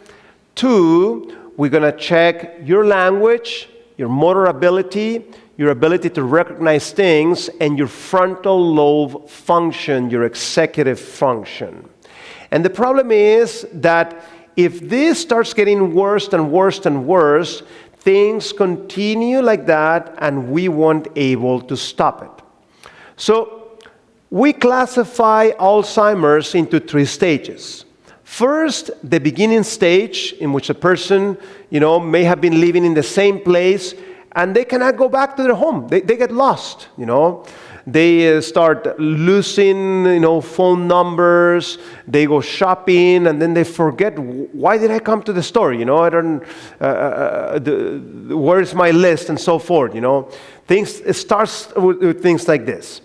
2, we're going to check your language, your motor ability, your ability to recognize things, and your frontal lobe function, your executive function. And the problem is that if this starts getting worse and worse and worse, things continue like that and we won't able to stop it. So we classify Alzheimer's into 3 stages. First, the beginning stage in which a person, may have been living in the same place and they cannot go back to their home. They get lost, They start losing, phone numbers. They go shopping, and then they forget, why did I come to the store? I don't. Where's my list, and so forth. It starts with things like this.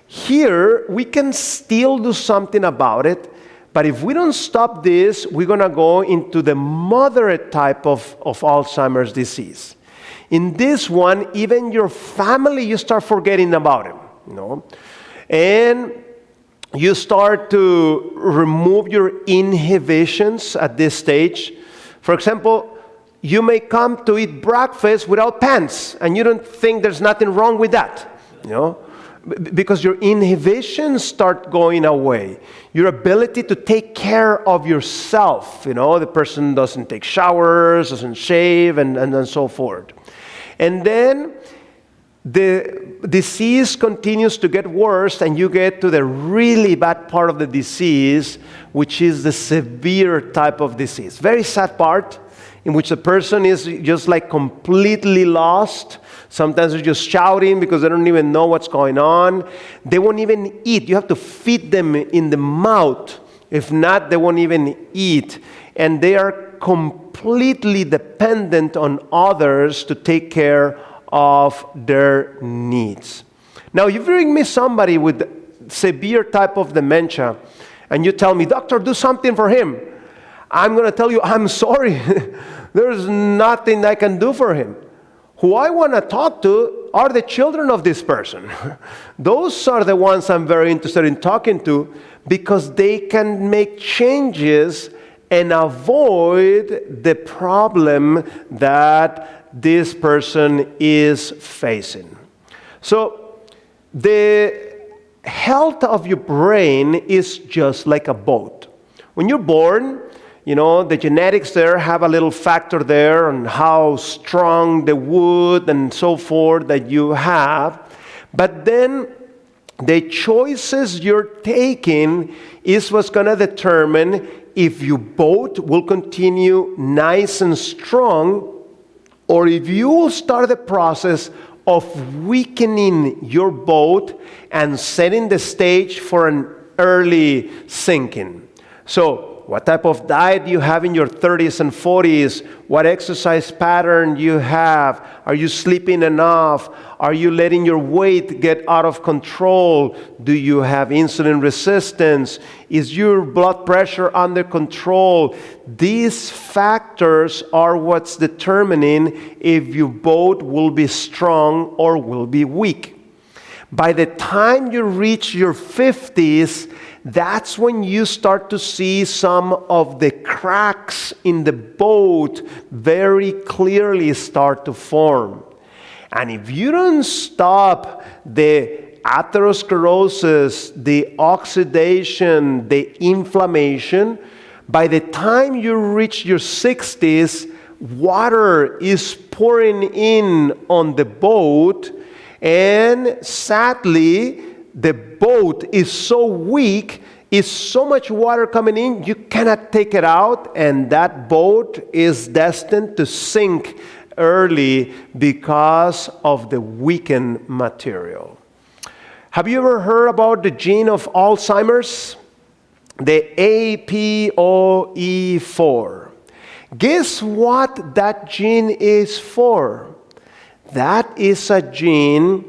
Here, we can still do something about it, but if we don't stop this, we're gonna go into the moderate type of Alzheimer's disease. In this one, even your family, you start forgetting about him. And you start to remove your inhibitions at this stage. For example, you may come to eat breakfast without pants, and you don't think there's nothing wrong with that, because your inhibitions start going away. Your ability to take care of yourself, the person doesn't take showers, doesn't shave, and so forth. And then the disease continues to get worse, and you get to the really bad part of the disease, which is the severe type of disease. Very sad part, in which the person is just like completely lost. Sometimes they're just shouting because they don't even know what's going on. They won't even eat. You have to feed them in the mouth. If not, they won't even eat. And they are completely dependent on others to take care of their needs. Now, if you bring me somebody with severe type of dementia, and you tell me, doctor, do something for him, I'm going to tell you, I'm sorry. There's nothing I can do for him. Who I want to talk to are the children of this person. Those are the ones I'm very interested in talking to, because they can make changes and avoid the problem that this person is facing. So the health of your brain is just like a boat. When you're born, the genetics there have a little factor there on how strong the wood and so forth that you have. But then the choices you're taking is what's going to determine if your boat will continue nice and strong, or if you will start the process of weakening your boat and setting the stage for an early sinking. So, what type of diet you have in your 30s and 40s? What exercise pattern you have? Are you sleeping enough? Are you letting your weight get out of control? Do you have insulin resistance? Is your blood pressure under control? These factors are what's determining if your boat will be strong or will be weak. By the time you reach your 50s, that's when you start to see some of the cracks in the boat very clearly start to form. And if you don't stop the atherosclerosis, the oxidation, the inflammation, by the time you reach your 60s, water is pouring in on the boat, and sadly, the boat is so weak, is so much water coming in, you cannot take it out, and that boat is destined to sink early because of the weakened material. Have you ever heard about the gene of Alzheimer's? The APOE4. Guess what that gene is for? That is a gene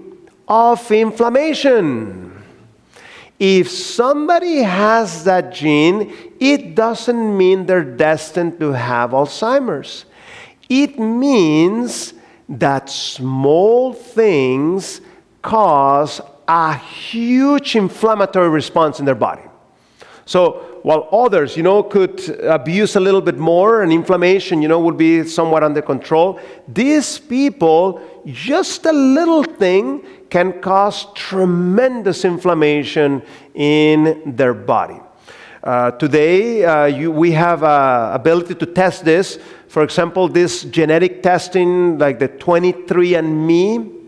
of inflammation. If somebody has that gene, it doesn't mean they're destined to have Alzheimer's. It means that small things cause a huge inflammatory response in their body. So while others, could abuse a little bit more, and inflammation, would be somewhat under control, these people, just a little thing can cause tremendous inflammation in their body. Today, we have ability to test this. For example, this genetic testing, like the 23andMe,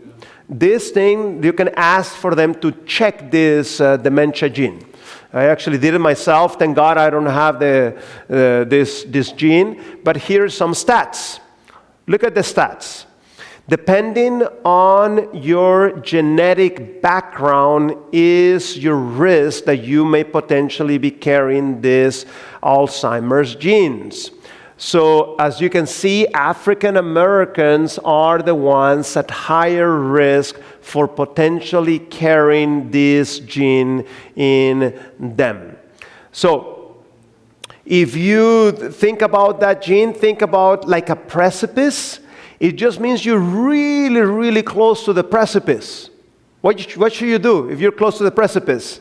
this thing, you can ask for them to check this dementia gene. I actually did it myself. Thank God I don't have this gene. But here's some stats. Look at the stats. Depending on your genetic background is your risk that you may potentially be carrying this Alzheimer's genes. So as you can see, African Americans are the ones at higher risk for potentially carrying this gene in them. So if you think about that gene, think about like a precipice. It just means you're really, really close to the precipice. What should you do if you're close to the precipice?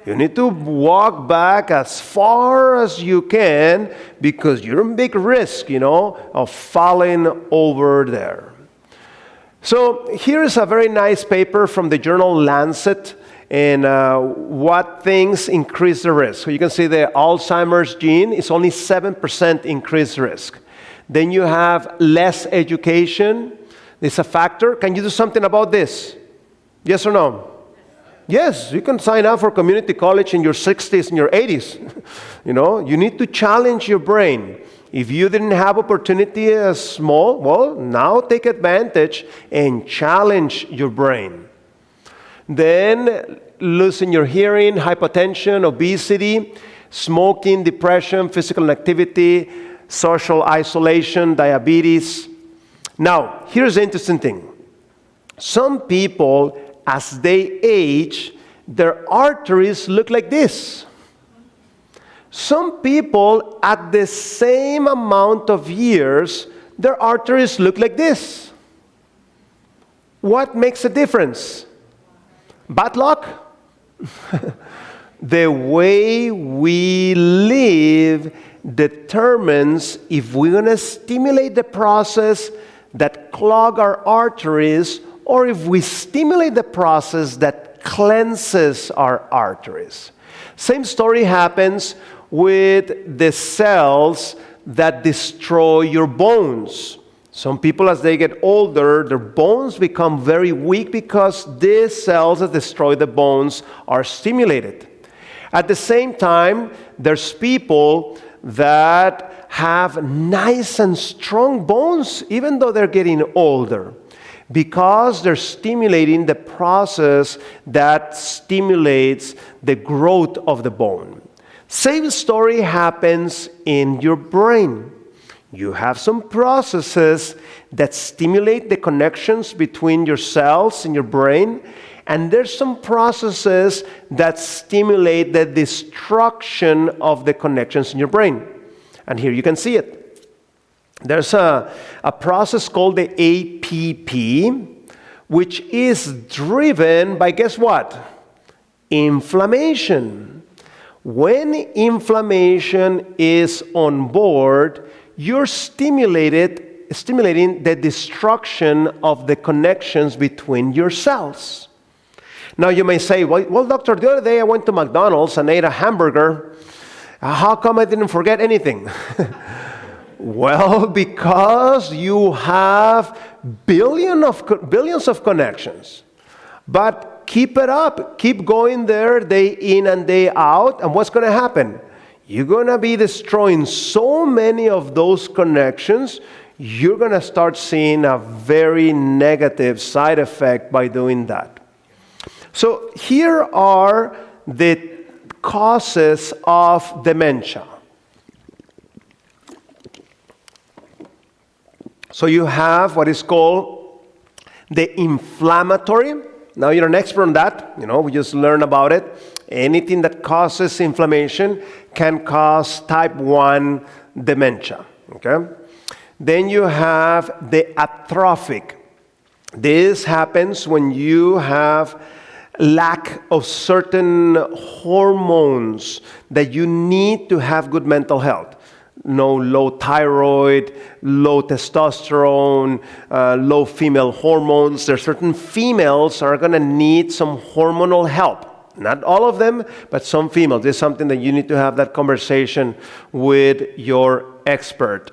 You need to walk back as far as you can because you're in big risk, of falling over there. So here's a very nice paper from the journal Lancet, and what things increase the risk. So you can see the Alzheimer's gene is only 7% increased risk. Then you have less education. It's a factor. Can you do something about this? Yes or no? Yes, you can sign up for community college in your 60s and your 80s. You need to challenge your brain. If you didn't have opportunity as small, well, now take advantage and challenge your brain. Then losing your hearing, hypertension, obesity, smoking, depression, physical inactivity, social isolation, diabetes. Now, here's the interesting thing. Some people, as they age, their arteries look like this. Some people, at the same amount of years, their arteries look like this. What makes a difference? Bad luck? The way we live determines if we're going to stimulate the process that clog our arteries or if we stimulate the process that cleanses our arteries. Same story happens with the cells that destroy your bones. Some people, as they get older, their bones become very weak because these cells that destroy the bones are stimulated. At the same time, there's people that have nice and strong bones even though they're getting older, because they're stimulating the process that stimulates the growth of the bone. Same story happens in your brain. You have some processes that stimulate the connections between your cells in your brain, and there's some processes that stimulate the destruction of the connections in your brain. And here you can see it. There's a process called the APP, which is driven by, guess what? Inflammation. When inflammation is on board, you're stimulating the destruction of the connections between your cells. Now you may say, well, doctor, the other day I went to McDonald's and ate a hamburger. How come I didn't forget anything? Well, because you have billions of connections. But keep it up. Keep going there day in and day out. And what's going to happen? You're going to be destroying so many of those connections, you're going to start seeing a very negative side effect by doing that. So here are the causes of dementia. So you have what is called the inflammatory. Now you're an expert on that. We just learned about it. Anything that causes inflammation can cause type 1 dementia. Okay? Then you have the atrophic. This happens when you have lack of certain hormones that you need to have good mental health. No low thyroid, low testosterone, low female hormones. There are certain females are going to need some hormonal help. Not all of them, but some females. This is something that you need to have that conversation with your expert.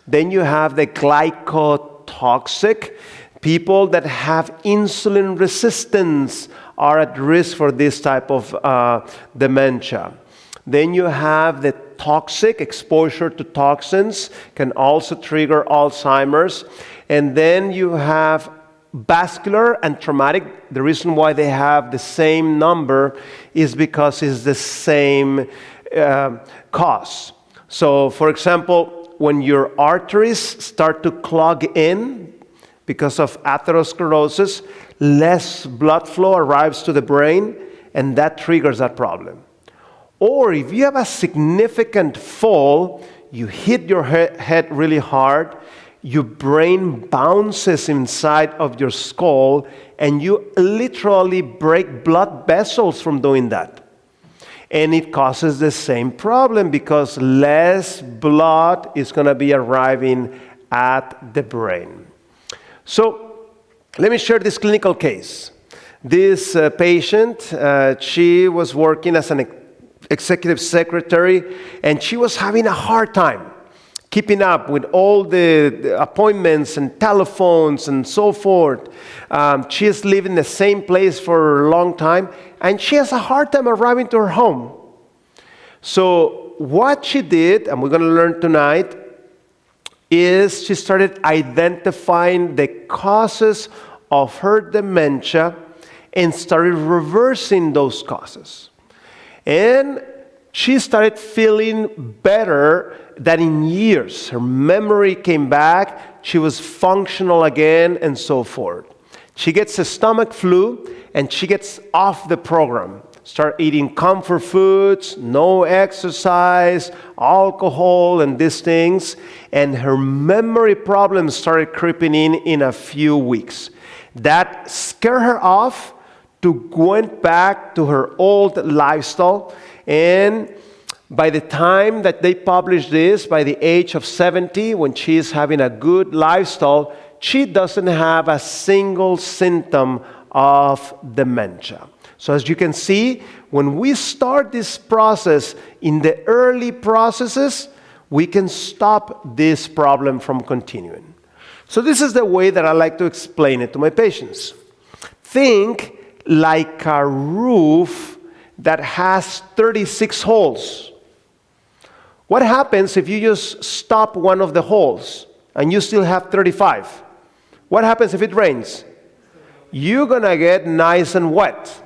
Then you have the glycotoxic. People that have insulin resistance are at risk for this type of dementia. Then you have the toxic. Exposure to toxins can also trigger Alzheimer's. And then you have vascular and traumatic. The reason why they have the same number is because it's the same cause. So, for example, when your arteries start to clog in because of atherosclerosis, less blood flow arrives to the brain, and that triggers that problem. Or if you have a significant fall, you hit your head really hard, your brain bounces inside of your skull, and you literally break blood vessels from doing that. And it causes the same problem because less blood is going to be arriving at the brain. So let me share this clinical case. This patient, she was working as an executive secretary, and she was having a hard time keeping up with all the appointments and telephones and so forth. She has lived in the same place for a long time, and she has a hard time arriving to her home. So what she did, and we're going to learn tonight, is she started identifying the causes of her dementia and started reversing those causes. And she started feeling better than in years. Her memory came back, she was functional again, and so forth. She gets a stomach flu, and she gets off the program. Start eating comfort foods, no exercise, alcohol, and these things. And her memory problems started creeping in a few weeks. That scared her off to went back to her old lifestyle. And by the time that they published this, by the age of 70, when she's having a good lifestyle, she doesn't have a single symptom of dementia. So as you can see, when we start this process in the early processes, we can stop this problem from continuing. So this is the way that I like to explain it to my patients. Think like a roof that has 36 holes. What happens if you just stop one of the holes and you still have 35? What happens if it rains? You're gonna get nice and wet.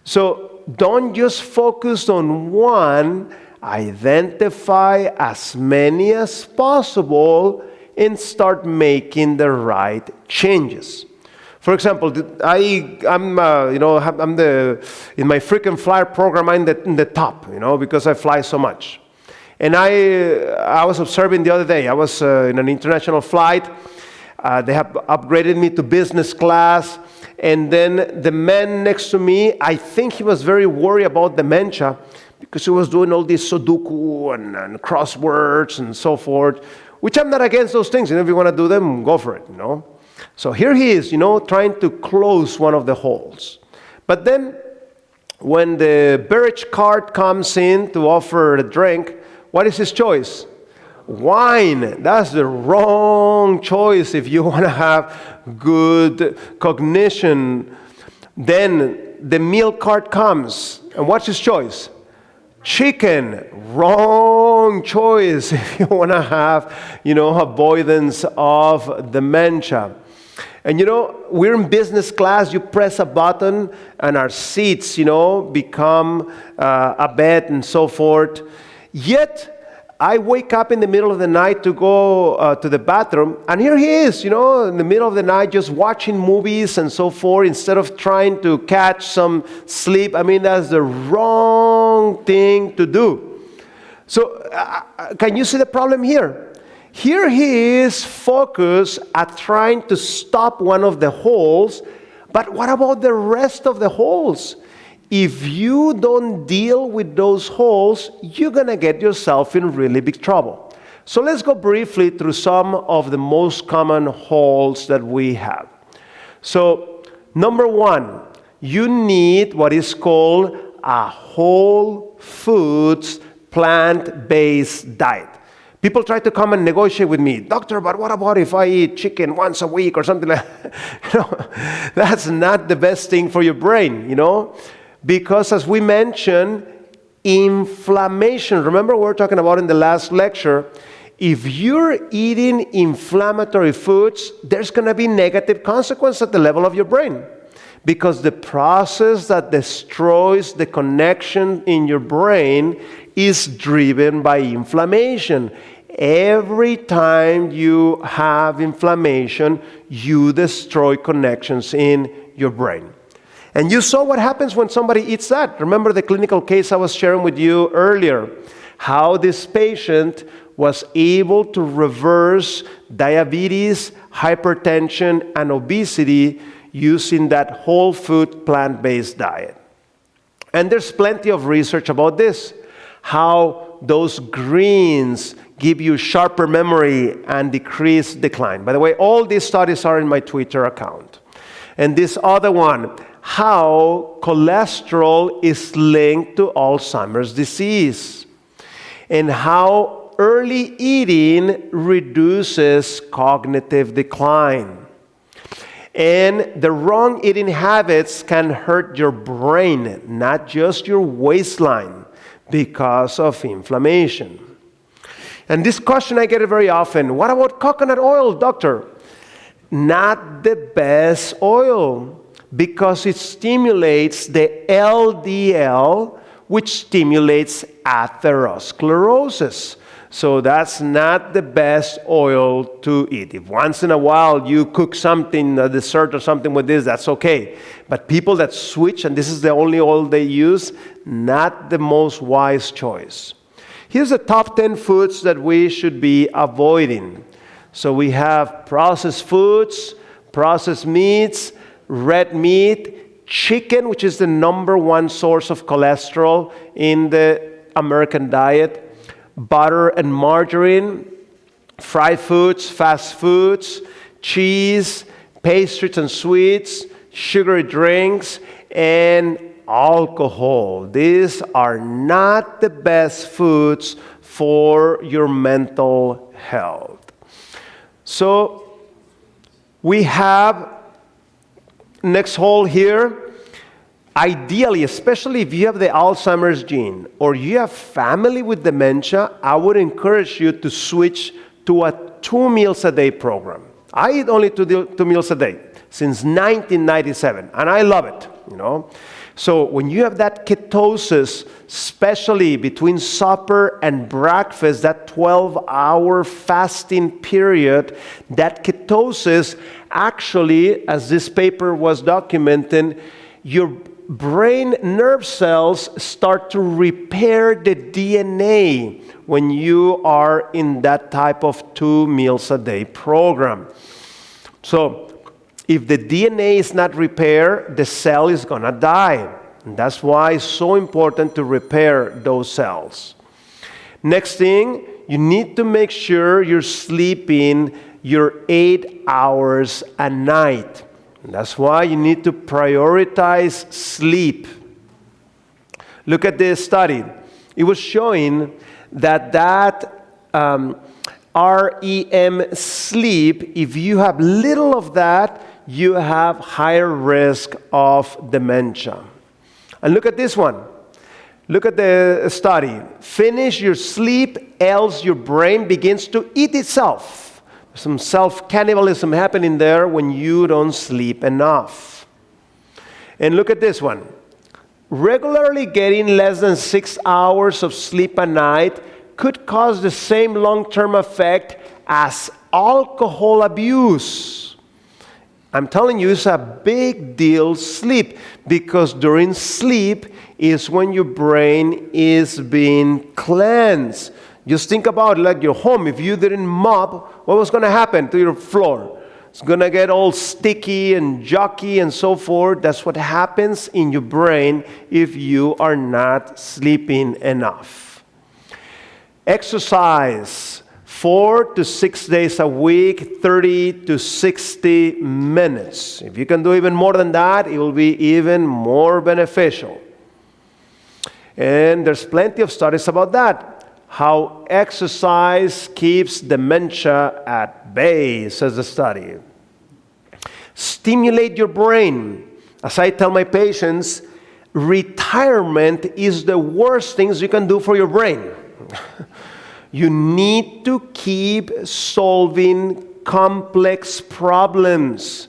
So don't just focus on one, identify as many as possible and start making the right changes. For example, I'm in my frequent flyer program, I'm in the top, because I fly so much. And I was observing the other day, I was in an international flight. They have upgraded me to business class. And then the man next to me, I think he was very worried about dementia because he was doing all these Sudoku and crosswords and so forth, which I'm not against those things. If you want to do them, go for it, So here he is, trying to close one of the holes. But then when the beverage cart comes in to offer a drink, what is his choice? Wine. That's the wrong choice if you want to have good cognition. Then the meal cart comes, and what's his choice? Chicken. Wrong choice if you want to have, avoidance of dementia. And we're in business class, you press a button and our seats, become a bed and so forth. Yet, I wake up in the middle of the night to go to the bathroom, and here he is, in the middle of the night, just watching movies and so forth, instead of trying to catch some sleep. I mean, that's the wrong thing to do. So, can you see the problem here? Here he is focused at trying to stop one of the holes, but what about the rest of the holes? If you don't deal with those holes, you're going to get yourself in really big trouble. So let's go briefly through some of the most common holes that we have. So, number one, you need what is called a whole foods plant-based diet. People try to come and negotiate with me, doctor, but what about if I eat chicken once a week or something like that? That's not the best thing for your brain, because as we mentioned, inflammation. Remember what we were talking about in the last lecture. If you're eating inflammatory foods, there's going to be negative consequences at the level of your brain. Because the process that destroys the connection in your brain is driven by inflammation. Every time you have inflammation, you destroy connections in your brain. And you saw what happens when somebody eats that. Remember the clinical case I was sharing with you earlier, how this patient was able to reverse diabetes, hypertension, and obesity using that whole food plant-based diet. And there's plenty of research about this, how those greens give you sharper memory and decrease decline. By the way, all these studies are in my Twitter account. And this other one, how cholesterol is linked to Alzheimer's disease, and how early eating reduces cognitive decline. And the wrong eating habits can hurt your brain, not just your waistline, because of inflammation. And this question I get it very often, what about coconut oil, doctor? Not the best oil, because it stimulates the LDL, which stimulates atherosclerosis. So that's not the best oil to eat. If once in a while you cook something, a dessert or something with this, that's okay. But people that switch, and this is the only oil they use, not the most wise choice. Here's the top 10 foods that we should be avoiding. So we have processed foods, processed meats, red meat, chicken, which is the number one source of cholesterol in the American diet, butter and margarine, fried foods, fast foods, cheese, pastries and sweets, sugary drinks, and alcohol. These are not the best foods for your mental health. So we have next hole here. Ideally, especially if you have the Alzheimer's gene or you have family with dementia, I would encourage you to switch to a 2 meals a day program. I eat only two meals a day since 1997, and I love it, So when you have that ketosis, especially between supper and breakfast, that 12-hour fasting period, that ketosis actually, as this paper was documenting, your brain nerve cells start to repair the DNA when you are in that type of 2 meals a day program. So if the DNA is not repaired, the cell is going to die. And that's why it's so important to repair those cells. Next thing, you need to make sure you're sleeping your 8 hours a night. And that's why you need to prioritize sleep. Look at this study. It was showing that REM sleep, if you have little of that, you have higher risk of dementia. And look at this one. Look at the study. Finish your sleep, else your brain begins to eat itself. Some self-cannibalism happening there when you don't sleep enough. And look at this one. Regularly getting less than 6 hours of sleep a night could cause the same long-term effect as alcohol abuse. I'm telling you, it's a big deal, sleep, because during sleep is when your brain is being cleansed. Just think about like your home. If you didn't mop, what was going to happen to your floor? It's going to get all sticky and yucky and so forth. That's what happens in your brain if you are not sleeping enough. Exercise 4 to 6 days a week, 30 to 60 minutes. If you can do even more than that, it will be even more beneficial. And there's plenty of studies about that. How exercise keeps dementia at bay, says the study. Stimulate your brain. As I tell my patients, retirement is the worst things you can do for your brain. You need to keep solving complex problems.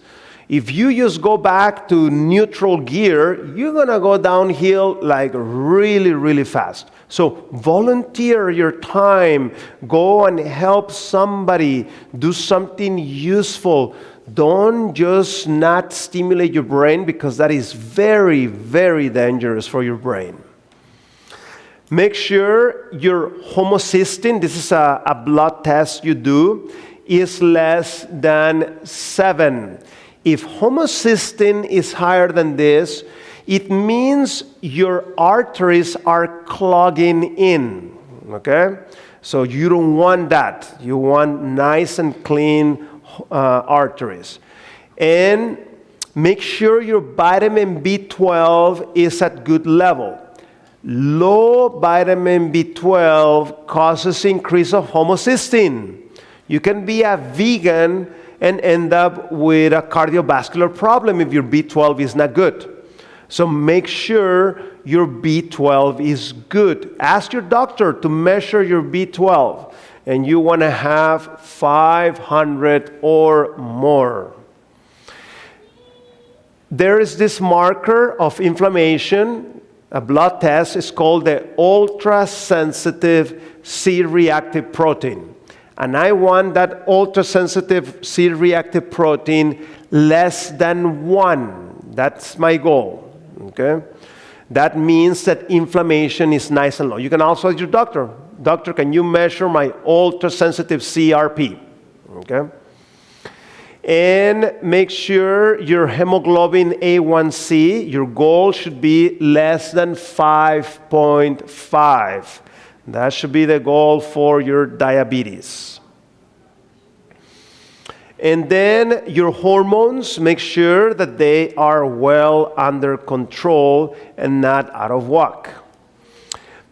If you just go back to neutral gear, you're going to go downhill like really, really fast. So volunteer your time. Go and help somebody. Do something useful. Don't just not stimulate your brain, because that is very, very dangerous for your brain. Make sure your homocysteine, this is a blood test you do, is less than 7. If homocysteine is higher than this, it means your arteries are clogging in, okay? So you don't want that. You want nice and clean arteries. And make sure your vitamin B12 is at good level. Low vitamin B12 causes increase of homocysteine. You can be a vegan and end up with a cardiovascular problem if your B12 is not good. So make sure your B12 is good. Ask your doctor to measure your B12, and you want to have 500 or more. There is this marker of inflammation, a blood test. Is called the ultra-sensitive C-reactive protein. And I want that ultra-sensitive C-reactive protein less than 1. That's my goal. Okay? That means that inflammation is nice and low. You can also ask your doctor, doctor, can you measure my ultra-sensitive CRP? Okay? And make sure your hemoglobin A1C, your goal should be less than 5.5. That should be the goal for your diabetes. And then your hormones, make sure that they are well under control and not out of whack.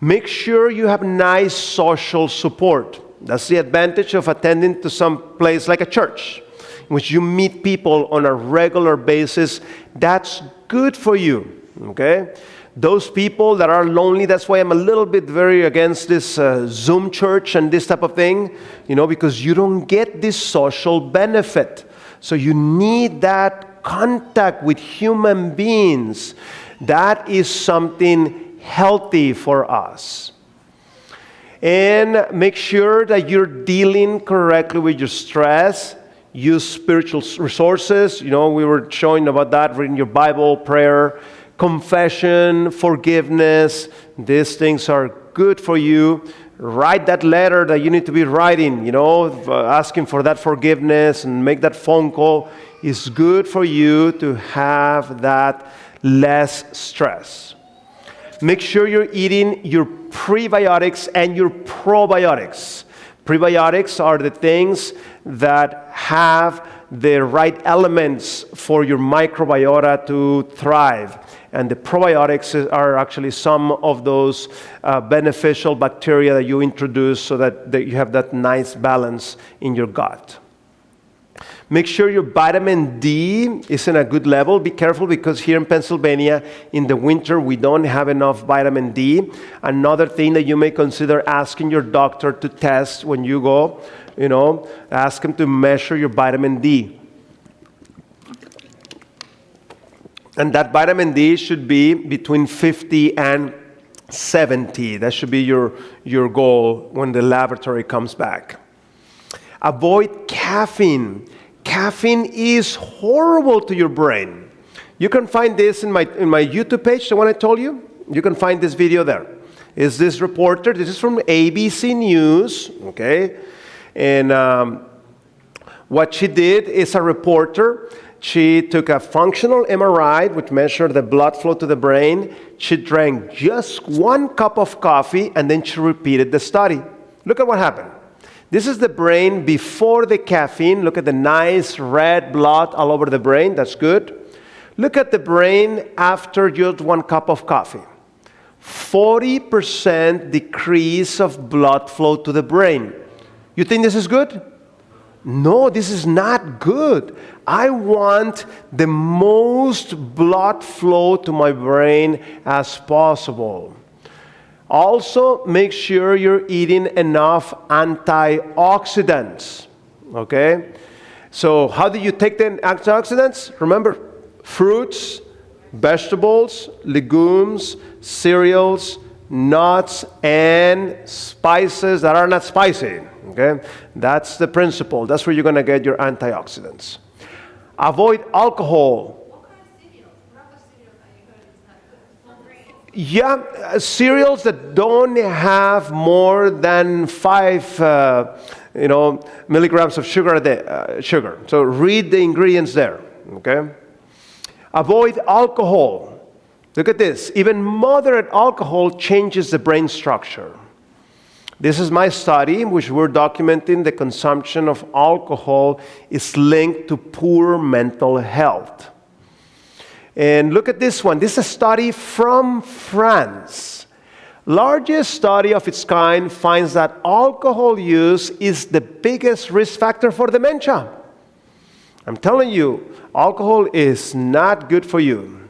Make sure you have nice social support. That's the advantage of attending to some place like a church, in which you meet people on a regular basis. That's good for you, okay? Those people that are lonely, that's why I'm a little bit very against this Zoom church and this type of thing, because you don't get this social benefit. So you need that contact with human beings. That is something healthy for us. And make sure that you're dealing correctly with your stress. Use spiritual resources. We were showing about that, reading your Bible, prayer, confession, forgiveness. These things are good for you. Write that letter that you need to be writing, asking for that forgiveness, and make that phone call. Is good for you to have that less stress. Make sure you're eating your prebiotics and your probiotics. Prebiotics are the things that have the right elements for your microbiota to thrive. And the probiotics are actually some of those beneficial bacteria that you introduce so that you have that nice balance in your gut. Make sure your vitamin D is in a good level. Be careful, because here in Pennsylvania, in the winter, we don't have enough vitamin D. Another thing that you may consider asking your doctor to test when you go, ask him to measure your vitamin D. And that vitamin D should be between 50 and 70. That should be your goal when the laboratory comes back. Avoid caffeine. Caffeine is horrible to your brain. You can find this in my YouTube page, the one I told you. You can find this video there. is this reporter. This is from ABC News, okay? And what she did is a reporter. She took a functional MRI, which measured the blood flow to the brain. She drank just 1 cup of coffee, and then she repeated the study. Look at what happened. This is the brain before the caffeine. Look at the nice red blood all over the brain. That's good. Look at the brain after just 1 cup of coffee. 40% decrease of blood flow to the brain. You think this is good? No, this is not good. I want the most blood flow to my brain as possible. Also, make sure you're eating enough antioxidants, okay? So how do you take the antioxidants? Remember, fruits, vegetables, legumes, cereals, nuts, and spices that are not spicy, okay? That's the principle. That's where you're going to get your antioxidants. Avoid alcohol. Yeah, cereals that don't have more than 5 milligrams of sugar a day, sugar. So read the ingredients there, okay? Avoid alcohol. Look at this. Even moderate alcohol changes the brain structure. This is my study in which we're documenting the consumption of alcohol is linked to poor mental health. And look at this one. This is a study from France. Largest study of its kind finds that alcohol use is the biggest risk factor for dementia. I'm telling you, alcohol is not good for you.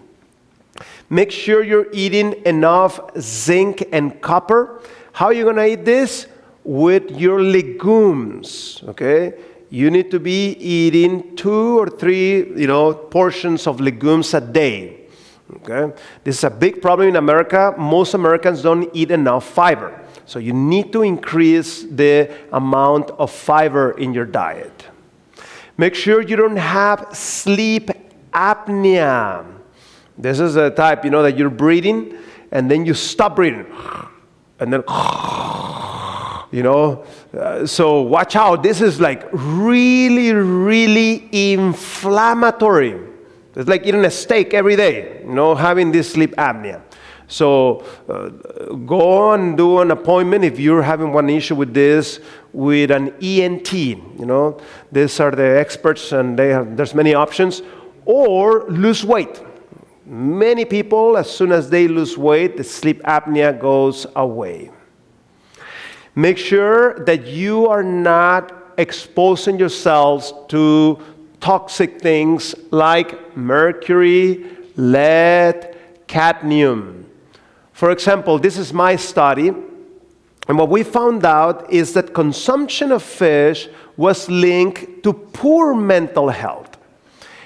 Make sure you're eating enough zinc and copper. How are you going to eat this? With your legumes, okay? You need to be eating 2 or 3, portions of legumes a day, okay? This is a big problem in America. Most Americans don't eat enough fiber. So you need to increase the amount of fiber in your diet. Make sure you don't have sleep apnea. This is a type, that you're breathing, and then you stop breathing. And then, so watch out. This is like really, really inflammatory. It's like eating a steak every day, having this sleep apnea. So go and do an appointment if you're having one issue with this with an ENT. These are the experts, and there's many options. Or lose weight. Many people, as soon as they lose weight, the sleep apnea goes away. Make sure that you are not exposing yourselves to toxic things like mercury, lead, cadmium. For example, this is my study, and what we found out is that consumption of fish was linked to poor mental health.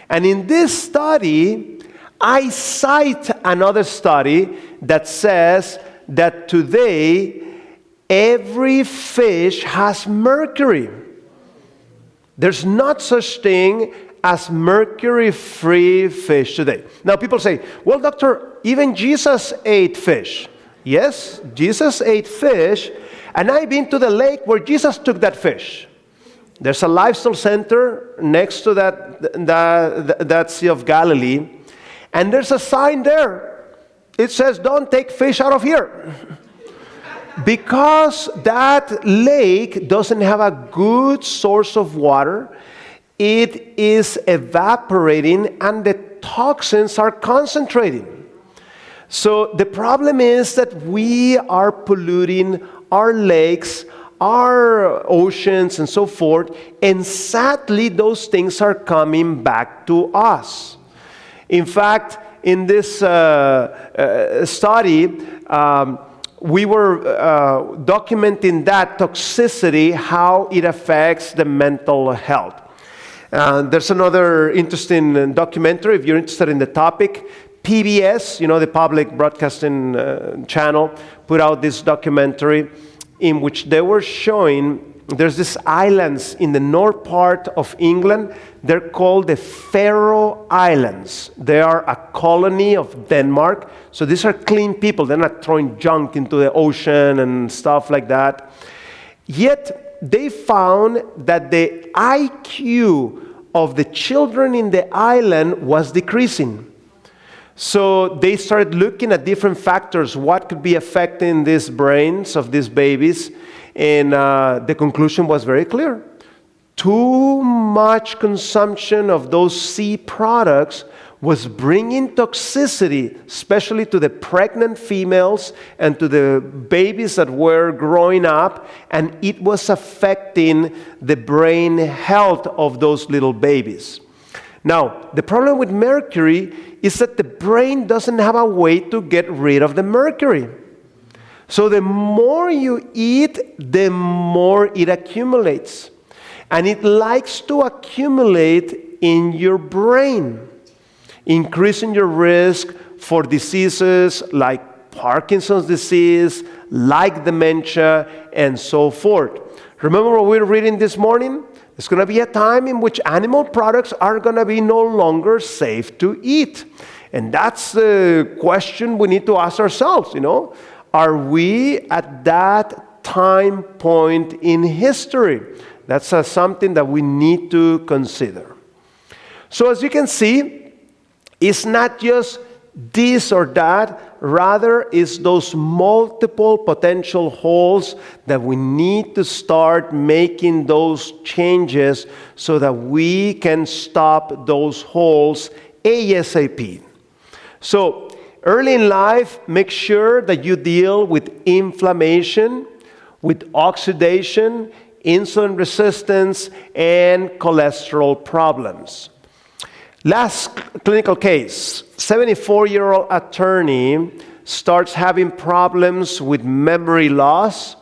And in this study, I cite another study that says that today every fish has mercury. There's not such thing as mercury-free fish today. Now people say, well, doctor, even Jesus ate fish. Yes, Jesus ate fish, and I've been to the lake where Jesus took that fish. There's a lifestyle center next to that Sea of Galilee. And there's a sign there. It says, don't take fish out of here. Because that lake doesn't have a good source of water, it is evaporating and the toxins are concentrating. So the problem is that we are polluting our lakes, our oceans, and so forth, and sadly those things are coming back to us. In fact, in this study, we were documenting that toxicity, how it affects the mental health. There's another interesting documentary, if you're interested in the topic. PBS, the public broadcasting channel, put out this documentary in which they were showing there's these islands in the north part of England. They're called the Faroe Islands. They are a colony of Denmark. So these are clean people. They're not throwing junk into the ocean and stuff like that. Yet they found that the IQ of the children in the island was decreasing. So they started looking at different factors, what could be affecting these brains of these babies, and the conclusion was very clear. Too much consumption of those sea products was bringing toxicity, especially to the pregnant females and to the babies that were growing up, and it was affecting the brain health of those little babies. Now, the problem with mercury is that the brain doesn't have a way to get rid of the mercury. So the more you eat, the more it accumulates. And it likes to accumulate in your brain, increasing your risk for diseases like Parkinson's disease, like dementia, and so forth. Remember what we were reading this morning? It's going to be a time in which animal products are going to be no longer safe to eat. And that's the question we need to ask ourselves, Are we at that time point in history? That's something that we need to consider. So as you can see, it's not just this or that, rather it's those multiple potential holes that we need to start making those changes so that we can stop those holes ASAP. So early in life, make sure that you deal with inflammation, with oxidation, insulin resistance, and cholesterol problems. Last clinical case, 74-year-old attorney starts having problems with memory loss,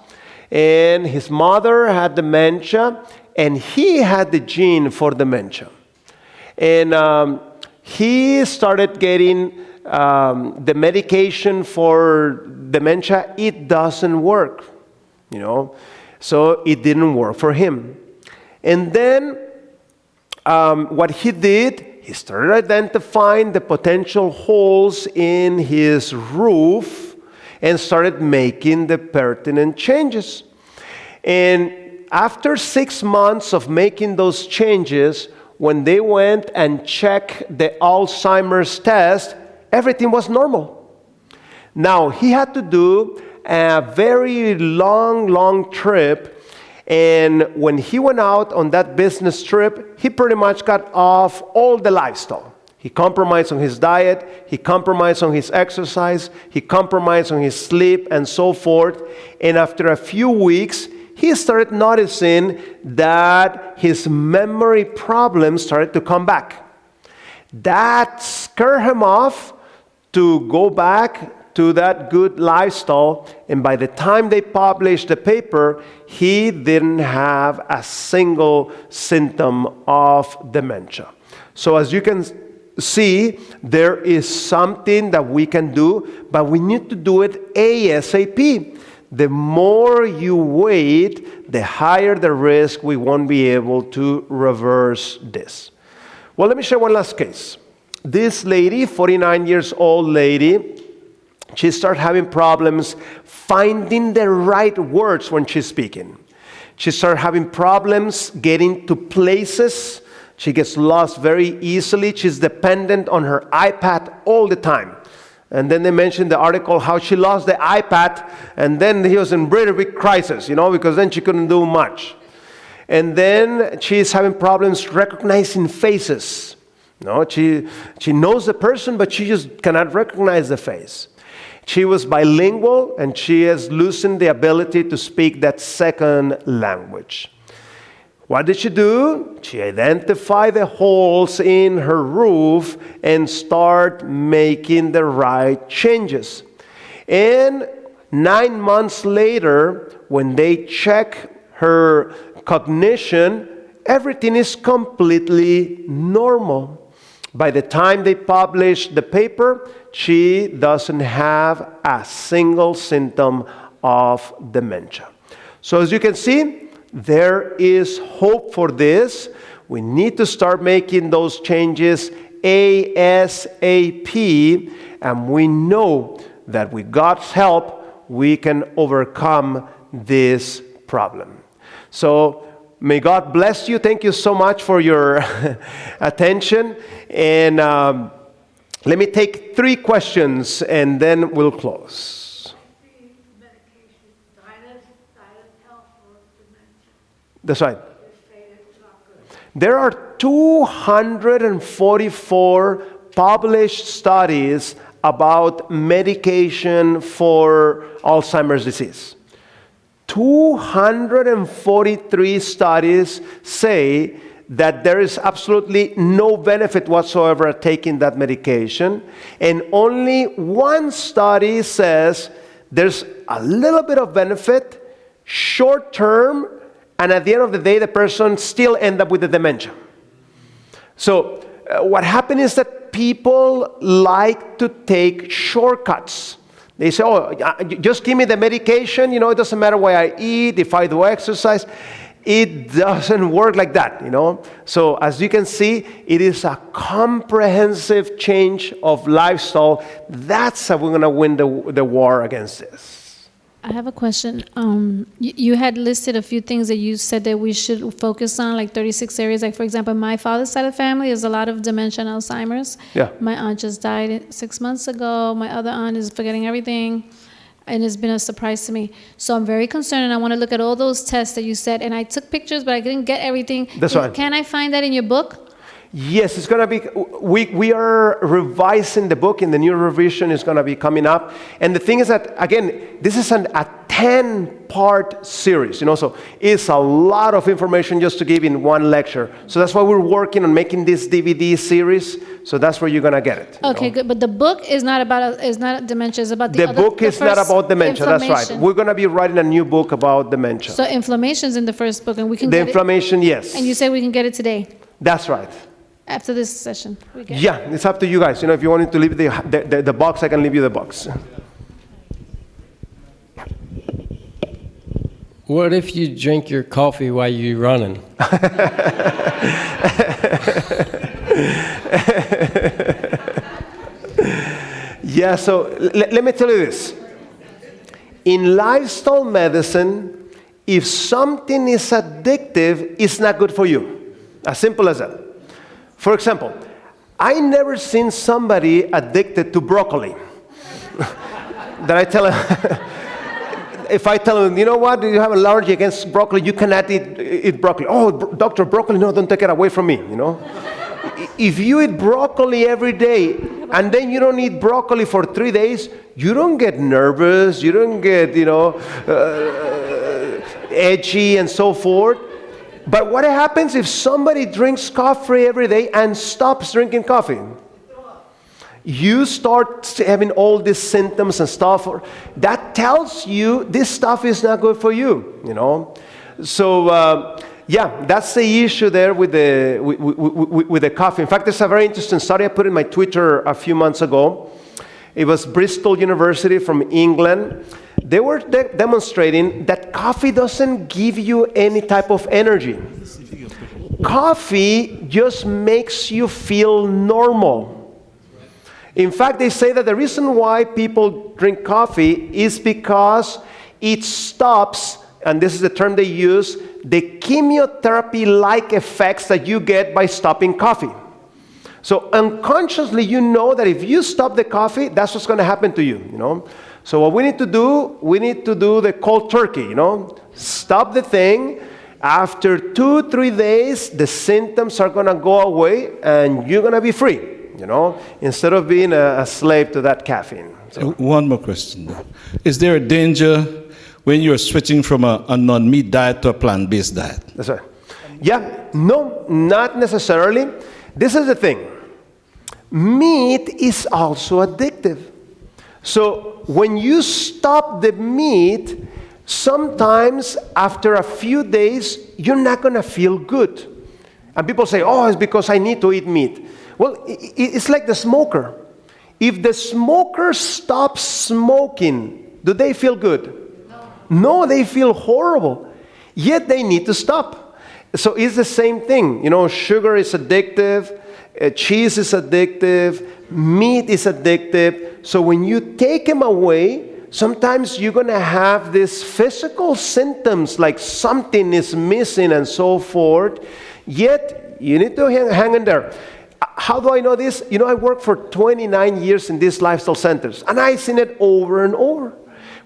and his mother had dementia, and he had the gene for dementia. And he started getting the medication for dementia. It doesn't work, so it didn't work for him. And then what he did, he started identifying the potential holes in his roof and started making the pertinent changes. And after 6 months of making those changes, when they went and checked the Alzheimer's test, everything was normal. Now, he had to do a very long trip. And when he went out on that business trip, he pretty much got off all the lifestyle. He compromised on his diet, he compromised on his exercise, he compromised on his sleep, and so forth. And after a few weeks, he started noticing that his memory problems started to come back. That scared him off to go back to that good lifestyle, and by the time they published the paper, he didn't have a single symptom of dementia. So as you can see, there is something that we can do, but we need to do it ASAP. The more you wait, the higher the risk we won't be able to reverse this. Well, let me share one last case. This lady, 49 years old lady, she started having problems finding the right words when she's speaking. She started having problems getting to places. She gets lost very easily. She's dependent on her iPad all the time. And then they mentioned the article how she lost the iPad, and then he was in very big crisis, because then she couldn't do much. And then she's having problems recognizing faces. She knows the person, but she just cannot recognize the face. She was bilingual, and she has loosened the ability to speak that second language. What did she do? She identified the holes in her roof and start making the right changes. And 9 months later, when they check her cognition, everything is completely normal. By the time they publish the paper, she doesn't have a single symptom of dementia. So as you can see, There is hope for this. We need to start making those changes ASAP, and we know that with God's help, we can overcome this problem. So may God bless you. Thank you so much for your attention. And let me take 3 questions, and then we'll close. That's right. There are 244 published studies about medication for Alzheimer's disease. 243 studies say that there is absolutely no benefit whatsoever at taking that medication, and only 1 study says there's a little bit of benefit, short term, and at the end of the day, the person still ends up with the dementia. So what happened is that people like to take shortcuts. They say, oh, just give me the medication, it doesn't matter what I eat, if I do exercise. It doesn't work like that, So as you can see, it is a comprehensive change of lifestyle. That's how we're going to win the war against this. I have a question. You had listed a few things that you said that we should focus on, like 36 areas. Like, for example, my father's side of the family is a lot of dementia and Alzheimer's. Yeah. My aunt just died 6 months ago. My other aunt is forgetting everything. And it's been a surprise to me. So I'm very concerned, and I want to look at all those tests that you said. And I took pictures, but I didn't get everything. That's right. Can I find that in your book? Yes, it's going to be, we are revising the book, and the new revision is going to be coming up. And the thing is that, again, this is a 10-part series, so it's a lot of information just to give in one lecture. So that's why we're working on making this DVD series. So that's where you're going to get it. Okay, good. But the book is not about dementia. It's about the book is not about dementia. That's right. We're going to be writing a new book about dementia. So inflammation's in the first book, and we can the get inflammation, yes. And you say we can get it today. That's right. After this session, we get Yeah, it's up to you guys. If you wanted to leave the box, I can leave you the box. What if you drink your coffee while you're running? Yeah, so let me tell you this. In lifestyle medicine, if something is addictive, it's not good for you. As simple as that. For example, I never seen somebody addicted to broccoli. That I tell him, if I tell him, you know what, you have an allergy against broccoli, you cannot eat broccoli. Oh, doctor, broccoli, no, don't take it away from me, If you eat broccoli every day, and then you don't eat broccoli for 3 days, you don't get nervous, you don't get, edgy and so forth. But what happens if somebody drinks coffee every day and stops drinking coffee? You start having all these symptoms and stuff. That tells you this stuff is not good for you, So, yeah, that's the issue there with the coffee. In fact, there's a very interesting study I put in my Twitter a few months ago. It was Bristol University from England. They were demonstrating that coffee doesn't give you any type of energy. Coffee just makes you feel normal. In fact, they say that the reason why people drink coffee is because it stops, and this is the term they use, the chemotherapy-like effects that you get by stopping coffee. So unconsciously, you know that if you stop the coffee, that's what's going to happen to you, So what we need to do the cold turkey, Stop the thing. After 2-3 days, the symptoms are going to go away, and you're going to be free, instead of being a slave to that caffeine. So. One more question, though. Is there a danger when you're switching from a non-meat diet to a plant-based diet? That's right. Yeah, no, not necessarily. This is the thing. Meat is also addictive. So when you stop the meat, sometimes after a few days, you're not going to feel good. And people say, oh, it's because I need to eat meat. Well, it's like the smoker. If the smoker stops smoking, do they feel good? No, they feel horrible. Yet they need to stop. So it's the same thing. Sugar is addictive, cheese is addictive, meat is addictive. So when you take them away, sometimes you're going to have these physical symptoms like something is missing and so forth. Yet you need to hang in there. How do I know this? I worked for 29 years in these lifestyle centers, and I've seen it over and over.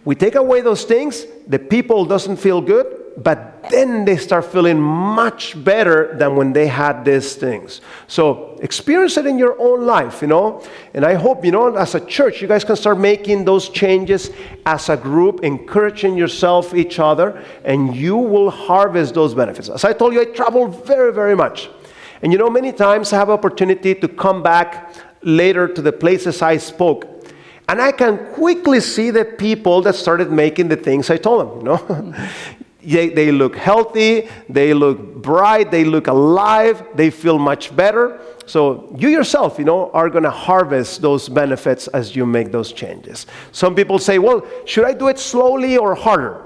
We take away those things, the people doesn't feel good, but then they start feeling much better than when they had these things. So experience it in your own life, And I hope, as a church, you guys can start making those changes as a group, encouraging yourself, each other, and you will harvest those benefits. As I told you, I travel very, very much. And many times I have opportunity to come back later to the places I spoke. And I can quickly see the people that started making the things I told them, They look healthy, they look bright, they look alive, they feel much better. So you yourself, are going to harvest those benefits as you make those changes. Some people say, well, should I do it slowly or harder?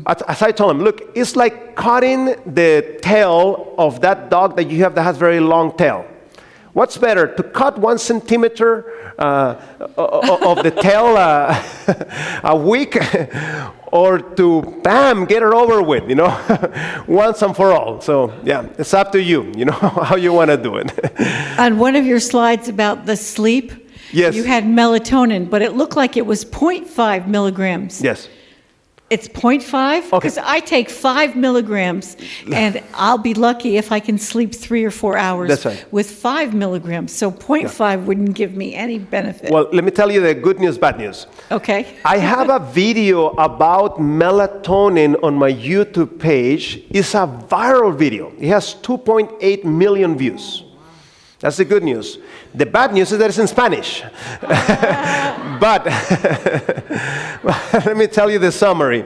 As I told them, look, it's like cutting the tail of that dog that you have that has very long tail. What's better, to cut 1 centimeter of the tail a week, or to, bam, get it over with, once and for all? So, yeah, it's up to you, how you want to do it. On one of your slides about the sleep, Yes. you had melatonin, but it looked like it was 0.5 milligrams. Yes. It's 0.5? Okay. Because I take 5 milligrams, and I'll be lucky if I can sleep 3 or 4 hours That's right. with 5 milligrams. So 0.5 wouldn't give me any benefit. Well, let me tell you the good news, bad news. Okay. I have a video about melatonin on my YouTube page. It's a viral video. It has 2.8 million views. That's the good news. The bad news is that it's in Spanish. But let me tell you the summary.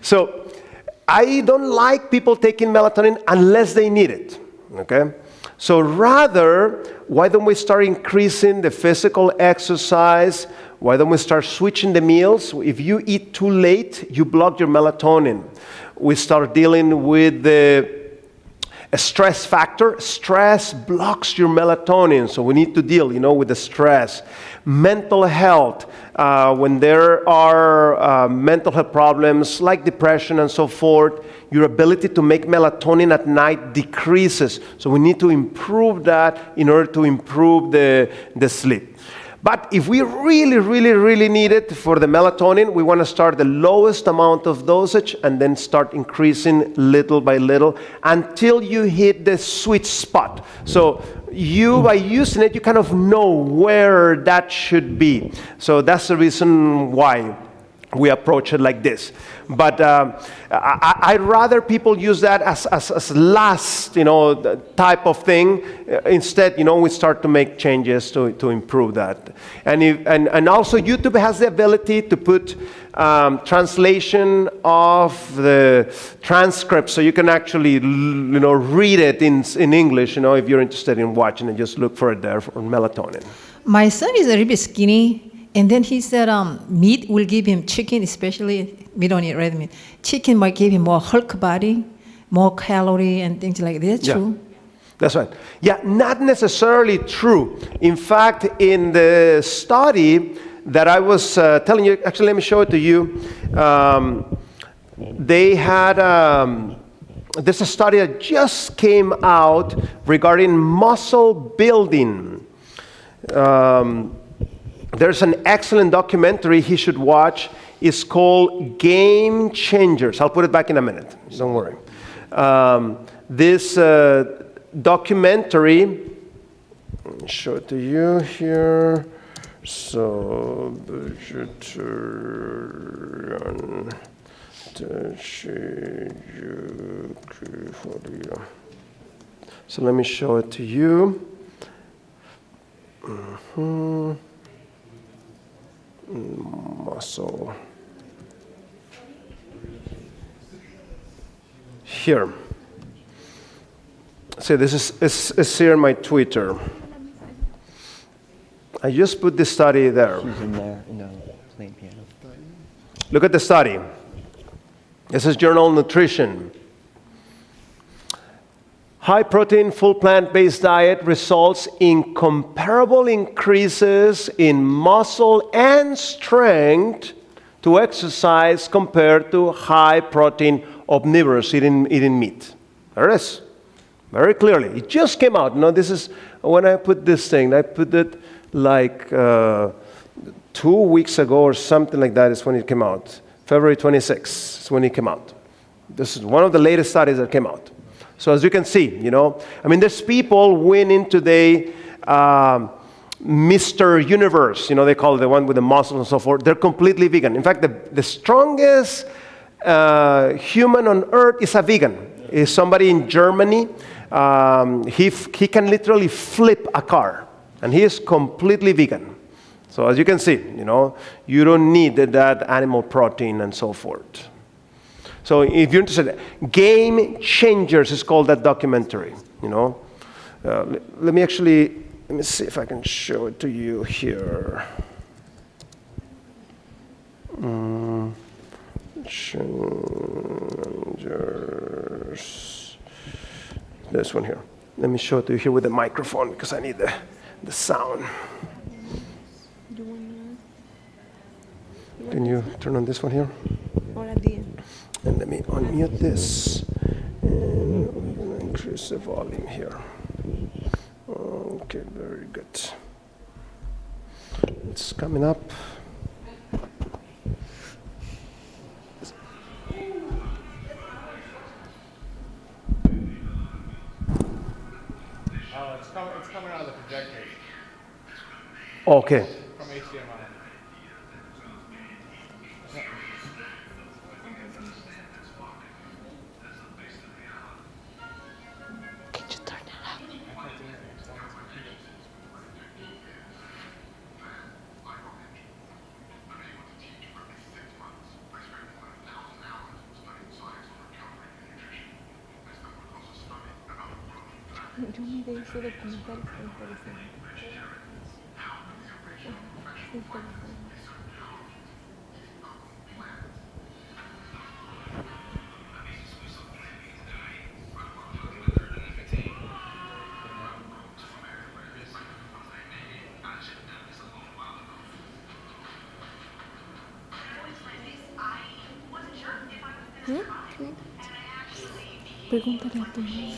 So I don't like people taking melatonin unless they need it. Okay? So rather, why don't we start increasing the physical exercise? Why don't we start switching the meals? If you eat too late, you block your melatonin. We start dealing with the stress factor. Stress blocks your melatonin, so we need to deal, with the stress. Mental health, when there are mental health problems like depression and so forth, your ability to make melatonin at night decreases. So we need to improve that in order to improve the sleep. But if we really, really, really need it for the melatonin, we want to start the lowest amount of dosage and then start increasing little by little until you hit the sweet spot. So by using it, you kind of know where that should be. So that's the reason why we approach it like this. But I'd rather people use that as last, type of thing. Instead, we start to make changes to improve that. And also YouTube has the ability to put translation of the transcript, so you can actually, read it in English, if you're interested in watching it, just look for it there for melatonin. My son is a little bit skinny, and then he said meat will give him, chicken especially, we don't eat red meat. Chicken might give him more Hulk body, more calorie and things like that. Yeah. True? That's right. Yeah, not necessarily true. In fact, in the study that I was telling you, actually let me show it to you. They had, there's a study that just came out regarding muscle building. There's an excellent documentary he should watch. It's called Game Changers. I'll put it back in a minute. Don't worry. This documentary, let me show it to you here. So, let me show it to you. Muscle. Here. See, this is here in my Twitter. I just put the study there. She's in there, in the playing piano. Look at the study. This is Journal Nutrition. High protein, full plant-based diet results in comparable increases in muscle and strength to exercise compared to high protein omnivorous eating meat. There it is. Very clearly. It just came out. No, this is when I put this thing, I put it like 2 weeks ago or something like that is when it came out. February 26th is when it came out. This is one of the latest studies that came out. So as you can see, there's people winning today, Mr. Universe, they call it the one with the muscles and so forth. They're completely vegan. In fact, the strongest human on earth is a vegan. Is somebody in Germany. He can literally flip a car, and he is completely vegan. So as you can see, you don't need that animal protein and so forth. So if you're interested, Game Changers is called that documentary. Let me see if I can show it to you here. Changers. This one here. Let me show it to you here with the microphone because I need the sound. Can you turn on this one here? And let me unmute this. And we're going to increase the volume here. Okay, very good. It's coming up. It's coming out of the projector. Okay. From HDMI. Can you turn it up? Yo miré ese documental, está interesante. Está interesante. 嗯？ Pregúntale a tu mamá.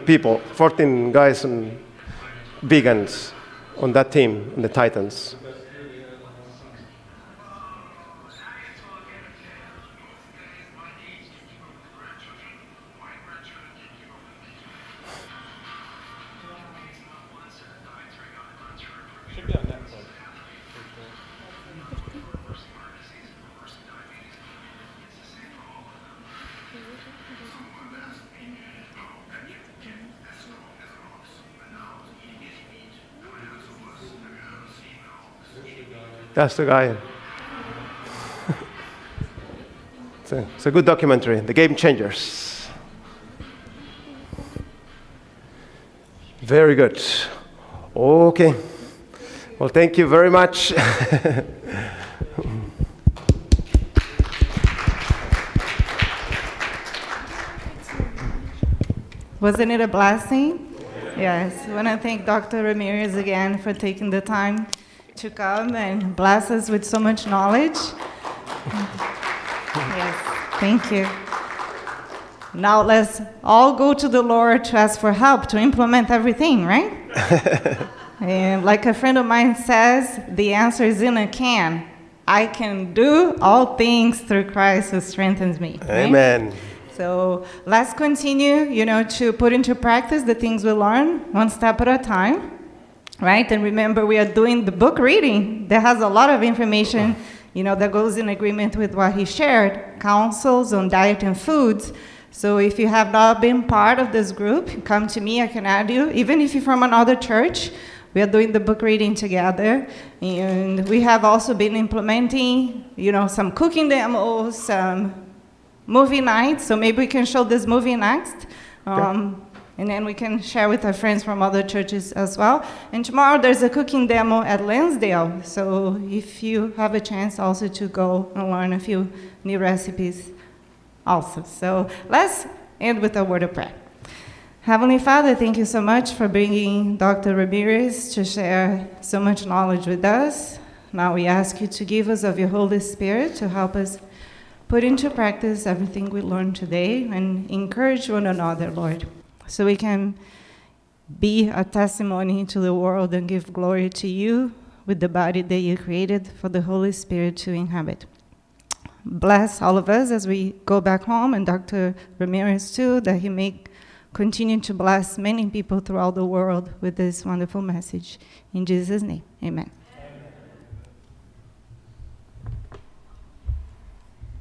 People, 14 guys and vegans on that team, on the Titans. Should be on Netflix. That's the guy. It's a good documentary, The Game Changers. Very good. Okay. Well, thank you very much. Wasn't it a blessing? Yes. I want to thank Dr. Ramirez again for taking the time to come and bless us with so much knowledge. Yes, thank you. Now let's all go to the Lord to ask for help to implement everything, right? And like a friend of mine says, the answer is in a can. I can do all things through Christ who strengthens me. Right? Amen. So let's continue, to put into practice the things we learn one step at a time. Right? And remember, we are doing the book reading that has a lot of information, that goes in agreement with what he shared, counsels on diet and foods. So if you have not been part of this group, come to me, I can add you. Even if you're from another church, we are doing the book reading together. And we have also been implementing, some cooking demos, some movie nights. So maybe we can show this movie next. And then we can share with our friends from other churches as well. And tomorrow there's a cooking demo at Lansdale. So if you have a chance also to go and learn a few new recipes also. So let's end with a word of prayer. Heavenly Father, thank you so much for bringing Dr. Ramirez to share so much knowledge with us. Now we ask you to give us of your Holy Spirit to help us put into practice everything we learned today and encourage one another, Lord, so we can be a testimony to the world and give glory to you with the body that you created for the Holy Spirit to inhabit. Bless all of us as we go back home, and Dr. Ramirez too, that he may continue to bless many people throughout the world with this wonderful message. In Jesus' name, amen.